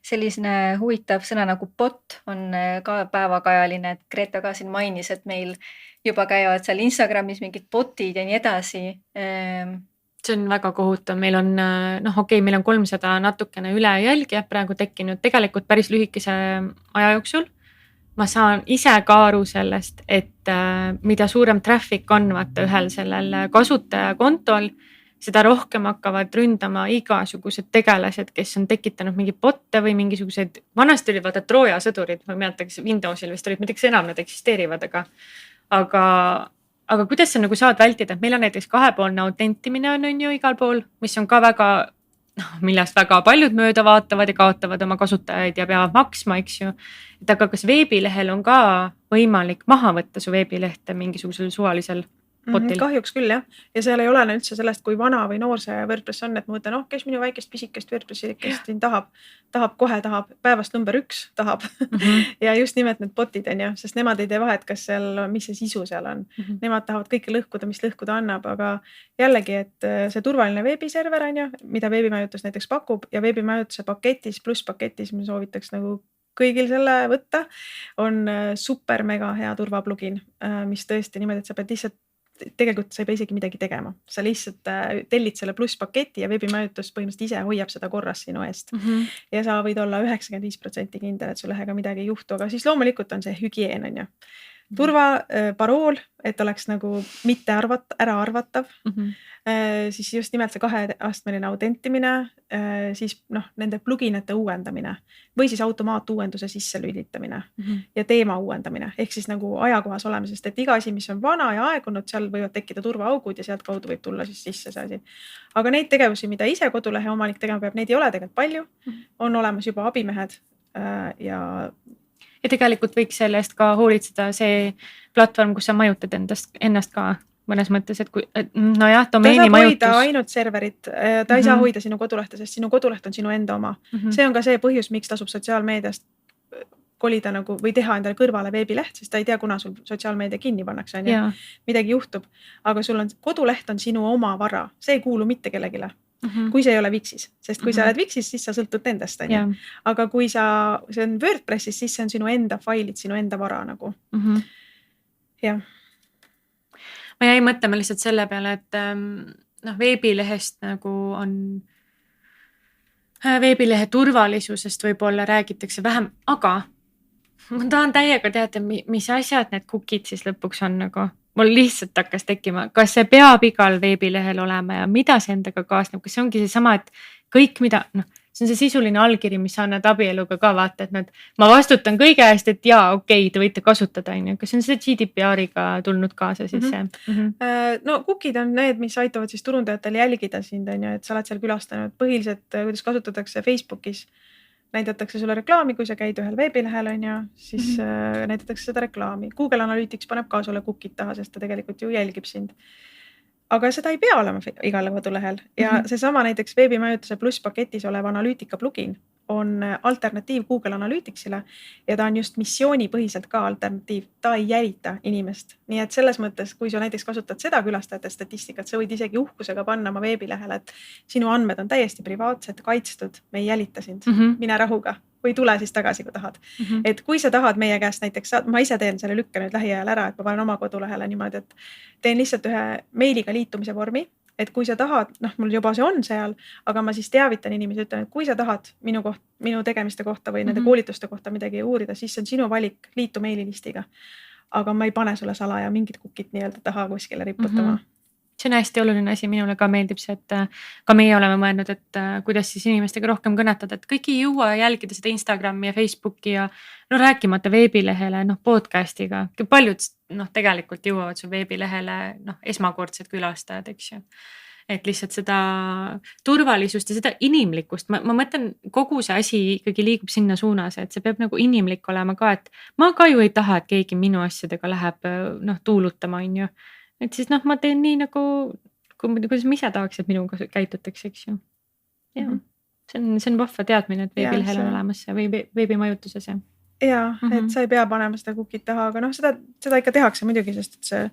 selline huvitav sõna nagu bot on ka päevakajaline, et Greta ka siin mainis, et meil juba käivad seal Instagramis mingid botid ja nii edasi. See on väga kohutav, meil on, meil on 300 natukene ülejälgijad praegu tekkinud tegelikult päris lühikese aja jooksul. ma saan ise ka aru sellest, et mida suurem traffic on vaata ühel sellel kasutajakontol, seda rohkem hakkavad ründama igasugused tegelased, kes on tekitanud mingi bot'e või mingisuguseid, vanasti oli vaata Trooja sõdurid, ma ei mäleta, kas Windowsil vist olid, ma ei tea, kas enam nad eksisteerivad, aga kuidas sa nagu saad vältida, et meil on näiteks kahepoolne autentimine on ju igal pool, mis on ka väga, millest väga paljud mööda vaatavad ja kaotavad oma kasutajaid ja peavad maksma, eks ju. Et aga kas veebilehel on ka võimalik maha võtta su veebilehte mingisugusel suvalisel botil? Kahjuks küll jah. Ja seal ei olene üldse sellest, kui vana või noor see WordPress on, et ma mõtlen, kes minu väikest pisikest WordPressi siin tahab päevast number 1 tahab. Ja just nimelt need botid on ju, sest nemad ei tee vahet, kas seal, mis see sisu seal on. Nemad tahavad kõike lõhkuda, mis lõhkuda annab, aga jällegi, et see turvaline veebiserver on ju, mida veebimajutus näiteks pakub ja veebimajutuse paketis pluss paketis me soovitaks nagu kõigil selle võtta, on super mega hea turvaplugin, mis tõesti niimoodi, et sa pead lihtsalt tegelikult sa ei pea isegi midagi tegema. Sa lihtsalt tellid selle pluss paketi ja veebimajutus põhimõtteliselt ise hoiab seda korras sinu eest. Ja sa võid olla 95% kindel, et su lehega midagi ei juhtu, aga siis loomulikult on see hügieen on ju. Turva parool, et oleks nagu mitte ära arvatav. Siis just nimelt see 2-astmeline autentimine, siis nende pluginate uuendamine või siis automaatuuenduse sisse lülitamine ja teema uuendamine ehk siis nagu ajakohas oleme, sest et iga asi, mis on vana ja aegunud, seal võivad tekkida turvaaugud ja sealt kaudu võib tulla siis sisse see asi. Aga neid tegevusi, mida ise kodulehe omanik tegema peab, neid ei ole tegelikult palju. On olemas juba abimehed ja tegelikult võiks selle eest ka hoolitseda see platvorm, kus sa majutad ennast ka mõnes mõttes, et kui, nojah, domeeni majutus. Ta saab hoida ainult serverit, ta ei saa hoida sinu kodulehte, sest sinu koduleht on sinu enda oma. See on ka see põhjus, miks tasub sotsiaalmeediast kolida nagu või teha endale kõrvale veebileht, sest ta ei tea, kuna sul sotsiaalmeedia kinni pannakse, midagi juhtub. Aga sul on koduleht on sinu oma vara, see ei kuulu mitte kellegile. Kui see ei ole Wixis, sest kui sa oled Wixis, siis sa sõltud endast. Aga kui see on WordPressis, siis see on sinu enda failid, sinu enda vara nagu. Jah. Ma jäin mõtlema lihtsalt selle peale, et veebilehest nagu on, veebilehe turvalisusest võib-olla räägitakse vähem, aga ma tahan täiega teada, mis asjad need cookid siis lõpuks on nagu. Mul lihtsalt hakkas tekkima, kas see peab igal veebilehel olema ja mida see endaga kaasneb, kas see ongi see sama, et kõik mida, see on see sisuline allkiri, mis sa annad abieluga ka vaata, et ma vastutan kõige eest, et okei, te võite kasutada, kas see on see GDPR-iga tulnud kaasa siis see? No cookid on need, mis aitavad siis turundajatel jälgida sind, et sa oled seal külastanud põhiliselt, kuidas kasutatakse Facebookis. Näidatakse sulle reklaami, kui sa käid ühel veebilehel on ja siis näidatakse seda reklaami. Google Analytics paneb ka sulle cookid taha, sest ta tegelikult ju jälgib sind. Aga seda ei pea olema igale kodulehel ja seesama näiteks veebimajutuse pluss paketis olev analüütika plugin on alternatiiv Google Analyticsile ja ta on just missioonipõhiselt ka alternatiiv. Ta ei jälita inimest. Nii et selles mõttes, kui sa näiteks kasutad seda külastajate statistikat, sa võid isegi uhkusega panna oma veebilehele, et sinu andmed on täiesti privaatsed, kaitstud, me ei jälita sind, mine rahuga või tule siis tagasi, kui tahad. Et kui sa tahad meie käest näiteks, ma ise teen selle lükke nüüd lähiajal ära, et ma panen oma kodulehele niimoodi, et teen lihtsalt ühe meiliga liitumise vormi, et kui sa tahad, mul juba see on seal, aga ma siis teavitan inimesi, ütlen, et kui sa tahad minu tegemiste kohta või nende koolituste kohta midagi uurida, siis see on sinu valik, liitu meililistiga. Aga ma ei pane sulle salaja mingit cookit nii-öelda taha kuskile riputama. See on hästi oluline asi, minule ka meeldib see, et ka meie oleme mõelnud, et kuidas siis inimestega rohkem kõnetada, et kõik ei jõua jälgida seda Instagrami ja Facebooki ja rääkimata veebilehele, podcastiga. Paljud tegelikult jõuavad su veebilehele esmakordsed külastajad, eks ju. Et lihtsalt seda turvalisust ja seda inimlikkust, ma mõtlen, kogu see asi ikkagi liigub sinna suunas, et see peab nagu inimlik olema ka, et ma ka ju ei taha, et keegi minu asjadega läheb tuulutama, on ju. Et siis ma teen nii nagu, kuidas ma ise tahaks, et minuga käitutakse, eks ju. Ja, see on vahva teadmine, et veebilehel on olemas see veebimajutuses. Ja, et sa ei pea panema seda cookit taha, aga seda ikka tehakse muidugi, sest et see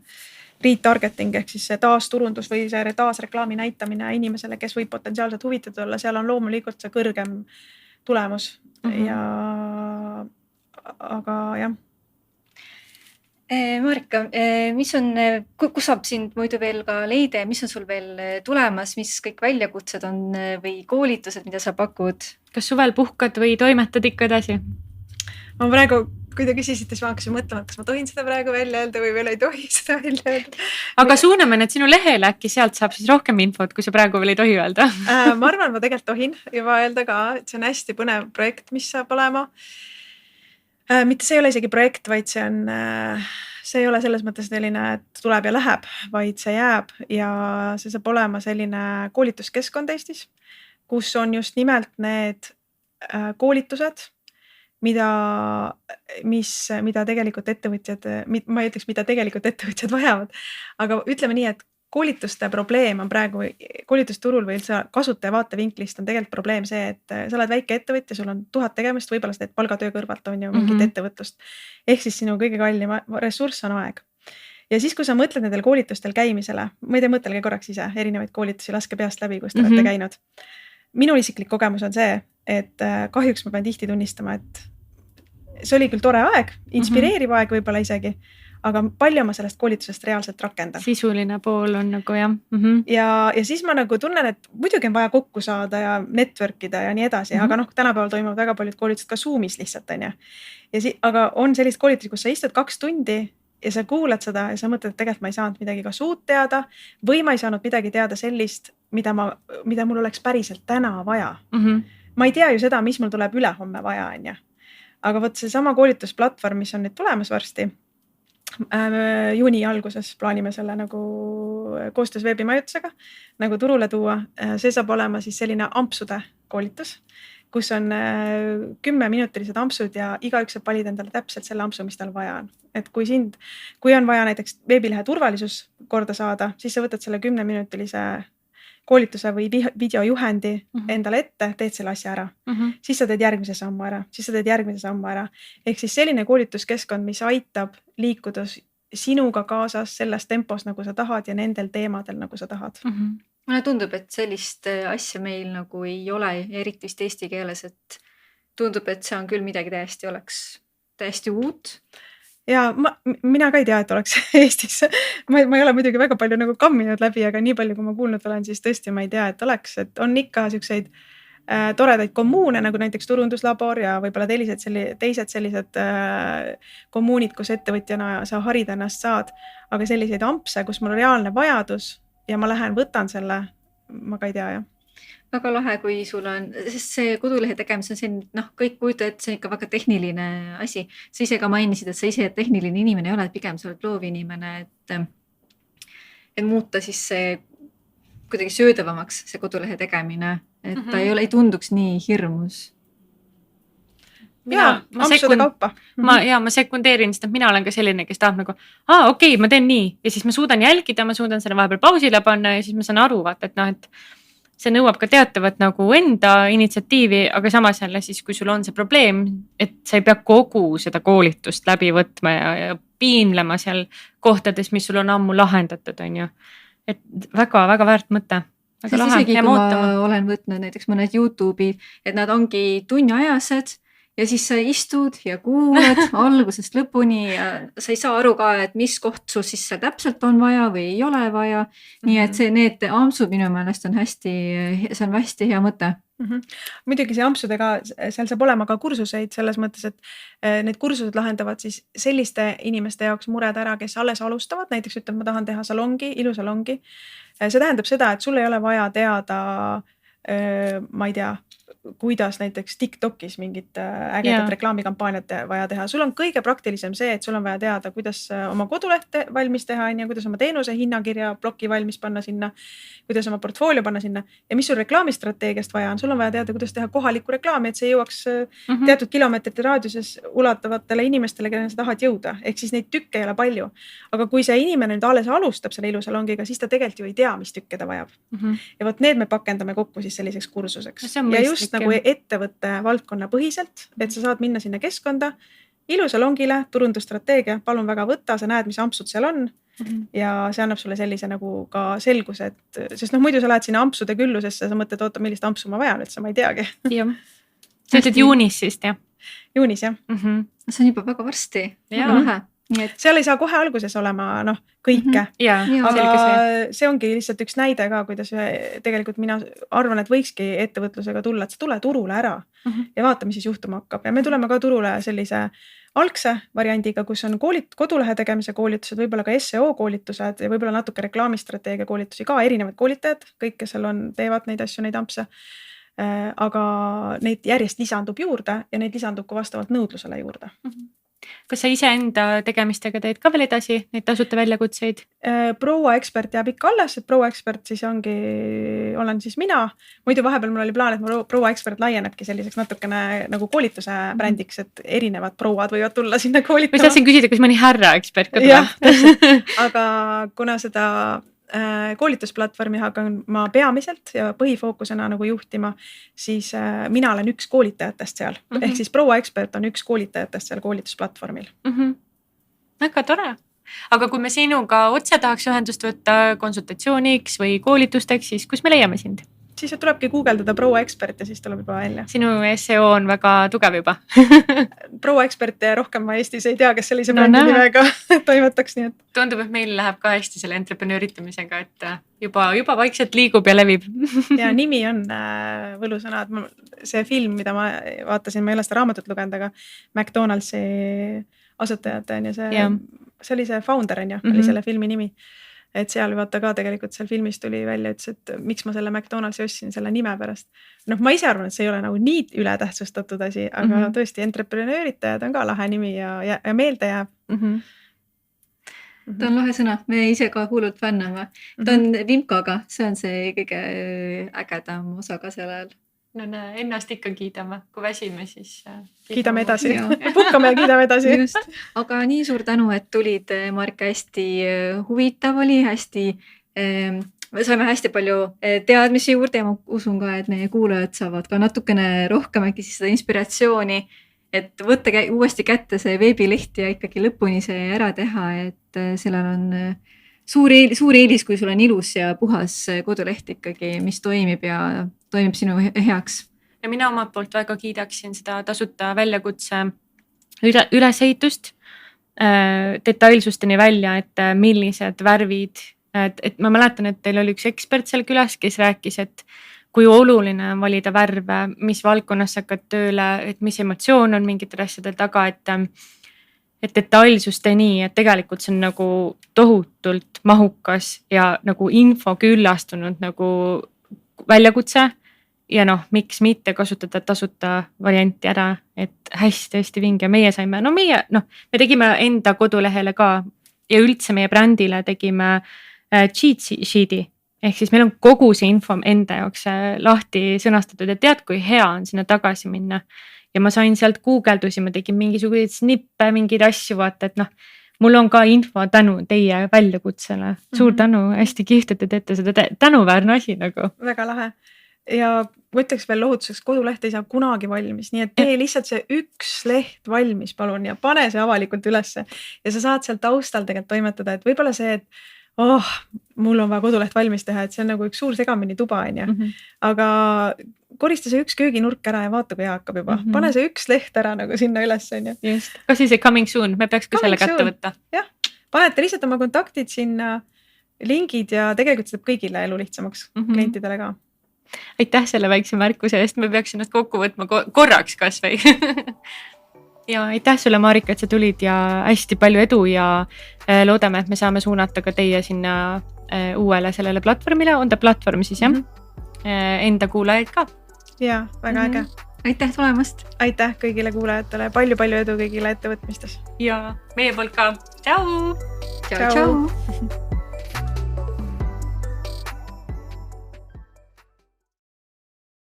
retargeting ehk siis see taasturundus või see taasreklaami näitamine inimesele, kes võib potentsiaalselt huvitatud olla, seal on loomulikult see kõrgem tulemus ja aga jah. Marika, kus saab sind muidu veel ka leida ja mis on sul veel tulemas, mis kõik väljakutsed on või koolitused, mida sa pakud? Kas suvel puhkad või toimetad ikka edasi? Ma praegu kui te küsisite, siis ma hakkasin mõtlema, et kas ma tohin seda praegu välja öelda või veel ei tohi seda välja öelda. Aga suuname need sinu lehele, äkki sealt saab siis rohkem infot, kui sa praegu veel ei tohi öelda. Ma arvan, ma tegelikult tohin juba öelda ka, et see on hästi põnev projekt, mis saab olema. Mitte see ei ole isegi projekt, vaid see ei ole selles mõttes selline, et tuleb ja läheb, vaid see jääb ja see saab olema selline koolituskeskkond Eestis, kus on just nimelt need koolitused, mida tegelikult ettevõtjad, ma ei ütleks, mida tegelikult ettevõtjad vajavad, aga ütleme nii, et koolituste probleem on praegu koolitusturul või üldse kasutaja vaatevinklist on tegelikult probleem see, et sa oled väike ettevõtja, sul on 1000 tegemist, võib-olla sa teed palgatöö kõrvalt on ju mingit ettevõtlust. Ehk siis sinu kõige kallim ressurss on aeg. Ja siis, kui sa mõtled nendel koolitustel käimisele, ma ei tea, mõtelge korraks ise erinevaid koolitusi, laske peast läbi, kus te olete käinud. Minul isiklik kogemus on see, et kahjuks ma pean tihti tunnistama, et see oli küll tore aeg, inspireeriv aeg võib-olla isegi, aga palju ma sellest koolitusest reaalselt rakendan. Sisuline pool on nagu jah. Ja siis ma nagu tunnen, et muidugi on vaja kokku saada ja networkida ja nii edasi, aga tänapäeval toimuvad väga paljud koolitused ka Zoomis lihtsalt on ju. Aga on sellist koolitusi, kus sa istud 2 tundi ja sa kuulad seda ja sa mõtled, et tegelikult ma ei saanud midagi kas uut teada või ma ei saanud midagi teada sellist, mida mul oleks päriselt täna vaja. Ma ei tea ju seda, mis mul tuleb ülehomme vaja on ju. Aga võt see sama koolitusplatvorm, mis on nüüd tulemas varsti, juuni alguses plaanime selle nagu koostöös veebimajutusega nagu turule tuua. See saab olema siis selline ampsude koolitus, kus on 10-minutilised ampsud ja igaüks saab valida endale täpselt selle ampsu, mis tal vaja on. Et kui on vaja näiteks veebilehe turvalisus korda saada, siis sa võtad selle 10-minutilise koolituse või videojuhendi endale ette, teed selle asja ära. Siis sa teed järgmise sammu ära, siis sa teed järgmise sammu ära. Ehk siis selline koolituskeskkond, mis aitab liikuda sinuga kaasas selles tempos, nagu sa tahad ja nendel teemadel, nagu sa tahad. Mulle tundub, et sellist asja meil nagu ei ole, eriti vist eesti keeles, et tundub, et see on küll midagi täiesti uut. Ja mina ka ei tea, et oleks Eestis. Ma ei ole muidugi väga palju nagu kamminud läbi, aga nii palju, kui ma kuulnud olen, siis tõesti ma ei tea, et oleks. Et on ikka selliseid toredaid kommuune, nagu näiteks turunduslabor ja võib-olla teised sellised kommuunid, kus ettevõtjana sa harida ennast saad. Aga selliseid ampse, kus mul on reaalne vajadus ja ma lähen, võtan selle, ma ka ei tea, jah. Väga lahe, kui sul on, sest see kodulehe tegemis on selline, kõik kujuta, et see on ikka väga tehniline asi. Sa ise ka mainisid, et sa ise tehniline inimene ei ole, et pigem sa oled loovinimene, et muuta siis see kuidagi söödavamaks see kodulehe tegemine, et ta ei tunduks nii hirmus. Ma sekundeerin, sest mina olen ka selline, kes tahab nagu, okei, ma teen nii ja siis ma suudan jälgida, ma suudan selle vahepeal pausile panna ja siis ma saan aru, et see nõuab ka teatavat nagu enda initsiatiivi, aga samas jälle siis, kui sul on see probleem, et sa ei pea kogu seda koolitust läbi võtma ja piinlema seal kohtades, mis sul on ammu lahendatud, on ju. Et väga-väga väärt mõte. Väga lahe. Isegi kui ma olen võtnud näiteks mõned YouTube'id, et nad ongi tunniajased ja siis sa istud ja kuulad algusest lõpuni ja sa ei saa aru ka, et mis koht sul siis seal täpselt on vaja või ei ole vaja. Nii et need ampsud minu meelest on see on hästi hea mõte. Muidugi see ampsudega, seal saab olema ka kursuseid selles mõttes, et need kursused lahendavad siis selliste inimeste jaoks mured ära, kes alles alustavad, näiteks ütleb, ma tahan teha salongi, ilusalongi. See tähendab seda, et sul ei ole vaja teada, ma ei tea, kuidas näiteks TikTokis mingit ägedat reklaamikampaaniat vaja teha. Sul on kõige praktilisem see, et sul on vaja teada, kuidas oma kodulehte valmis teha, kuidas oma teenuse hinnakirja ploki valmis panna sinna, kuidas oma portfoolio panna sinna ja mis sul reklaamistrateegiast vaja on. Sul on vaja teada, kuidas teha kohalikku reklaami, et see jõuaks teatud kilomeetrite raadiuses ulatavatele inimestele, kellele sa tahad jõuda. Ehk siis neid tükke ei ole palju. Aga kui see inimene nüüd alles alustab selle ilusalongiga, siis ta tegelikult ju ei tea, mis tükke ta vajab. Ja võt need me pakendame kokku siis selliseks kursuseks. Ja just nagu ettevõtte valdkonna põhiselt, et sa saad minna sinna keskkonda, ilusalongile, turundusstrateegia, palun väga võtta, sa näed, mis ampsud seal on ja see annab sulle sellise nagu ka selguse, sest muidu sa lähed sinna ampsude küllusesse, sa mõtled, oota, millist ampsu ma vajan, et sa ma ei teagi. Sa ütled juunis siis, jah? Juunis, jah. See on juba väga varsti. Väga lahe. Seal ei saa kohe alguses olema kõike, aga see ongi lihtsalt üks näide ka, kuidas tegelikult mina arvan, et võikski ettevõtlusega tulla, et sa tule turule ära ja vaata, mis siis juhtuma hakkab. Ja me tuleme ka turule sellise algse variandiga, kus on kodulehe tegemise koolitused, võib-olla ka SEO koolitused ja võib-olla natuke reklaamistrateegia koolitusi ka, erinevad koolitajad, kõik, kes seal on, teevad neid asju, neid ampse. Aga neid järjest lisandub juurde ja neid lisandub ka vastavalt nõudlusele juurde. Kas sa ise enda tegemistega teed ka veel edasi neid tasuta väljakutseid? Proua ekspert jääb ikka alles, et proua ekspert siis olen siis mina. Muidu vahepeal mul oli plaan, et mu proua ekspert laienebki selliseks natukene nagu koolituse brändiks, et erinevad prouad võivad tulla sinna koolitama. Või tahtsin küsida, kas mõni härra ekspert ka Jah, tuleb? aga kuna seda koolitusplatvormi hakkan ma peamiselt ja põhifookusena nagu juhtima, siis mina olen üks koolitajatest seal. Ehk siis proua ekspert on üks koolitajatest seal koolitusplatvormil. Väga tore. Aga kui me sinuga otse tahaks ühendust võtta konsultatsiooniks või koolitusteks, siis kus me leiame sind? Siis tulebki guugeldada proua ekspert ja siis tuleb juba välja. Sinu SEO on väga tugev juba. Proua ekspert ja rohkem ma Eestis ei tea, kes sellise brändi nimega toimetaks, nii et. Tundub, et meil läheb ka hästi selle entreprenööritamisega, et juba vaikselt liigub ja levib. Ja nimi on võlusõna, et see film, mida ma vaatasin, ma ei ole seda raamatut lugenud, aga McDonaldsi asutajate on ja see oli see founder on ju, oli selle filmi nimi. Et seal vaata ka tegelikult seal filmis tuli välja, ütles, et miks ma selle McDonaldsi ostsin selle nime pärast. Ma ise arvan, et see ei ole nagu nii ületähtsustatud asi, aga tõesti entreprenööritajad on ka lahe nimi ja meelde jääb. Ta on lahe sõna, me ise ka hullult fänname. Ta on Vimkaga, see on see kõige ägedam osa ka sellel. No näe, ennast ikka kiidame, kui väsime, siis kiidame edasi, puhkame ja kiidame edasi. Just. Aga nii suur tänu, et tulid, Marika, hästi huvitav oli, me saime hästi palju teadmisi juurde ja ma usun ka, et meie kuulajad saavad ka natukene rohkem äkki siis seda inspiratsiooni, et võtta uuesti kätte see veebileht ja ikkagi lõpuni see ära teha, et sellel on suur eelis, kui sul on ilus ja puhas koduleht ikkagi, mis toimib ja toimib sinu heaks. Ja mina omalt poolt väga kiidaksin seda tasuta väljakutse ülesehitust detailsusteni välja, et millised värvid, et ma mäletan, et teil oli üks ekspert seal külas, kes rääkis, et kui oluline on valida värve, mis valdkonnas hakkad tööle, et mis emotsioon on mingitel asjadel taga, et detailsusteni, et tegelikult see on nagu tohutult mahukas ja nagu info küllastunud nagu väljakutse ja miks mitte kasutada tasuta varianti ära, et hästi vinge. Meie saime, me tegime enda kodulehele ka ja üldse meie brändile tegime cheat sheet'i, ehk siis meil on kogu see info enda jaoks lahti sõnastatud ja tead, kui hea on sinna tagasi minna. Ja ma sain sealt guugeldusi, ma tegin mingisuguseid snippe, mingeid asju, vaata, et mul on ka info tänu teie väljakutsele. Suur tänu, hästi kihvt, et te teete seda tänuväärne asi nagu. Väga lahe. Ja ma ütleks veel lohutuseks, koduleht ei saa kunagi valmis, nii et tee lihtsalt see üks leht valmis, palun, ja pane see avalikult ülesse. Ja sa saad seal taustal tegelikult toimetada, et võib-olla see, et mul on vaja koduleht valmis teha, et see on nagu üks suur segamini tuba, on ju. Aga korista see üks kööginurk ära ja vaata, kui hea hakkab juba. Pane see üks leht ära nagu sinna üles, on ju. Just. Kas siis coming soon? Me peaks ka selle kätte võtta. Jah, panete lihtsalt oma kontaktid sinna, lingid ja tegelikult seda kõigile elu lihtsamaks klientidele ka. Aitäh selle väikse märkuse eest, me peaks ennast kokku võtma korraks kas või. Ja aitäh sulle, Marika, et sa tulid ja hästi palju edu ja loodame, et me saame suunata ka teie sinna uuele sellele platvormile. On ta platvorm siis, jah? Enda kuulajaid ka. Jaa, väga äge. Aitäh tulemast. Aitäh kõigile kuulajatele. Palju edu kõigile ettevõtmistes. Ja meie poolt ka. Tšau! Tšau!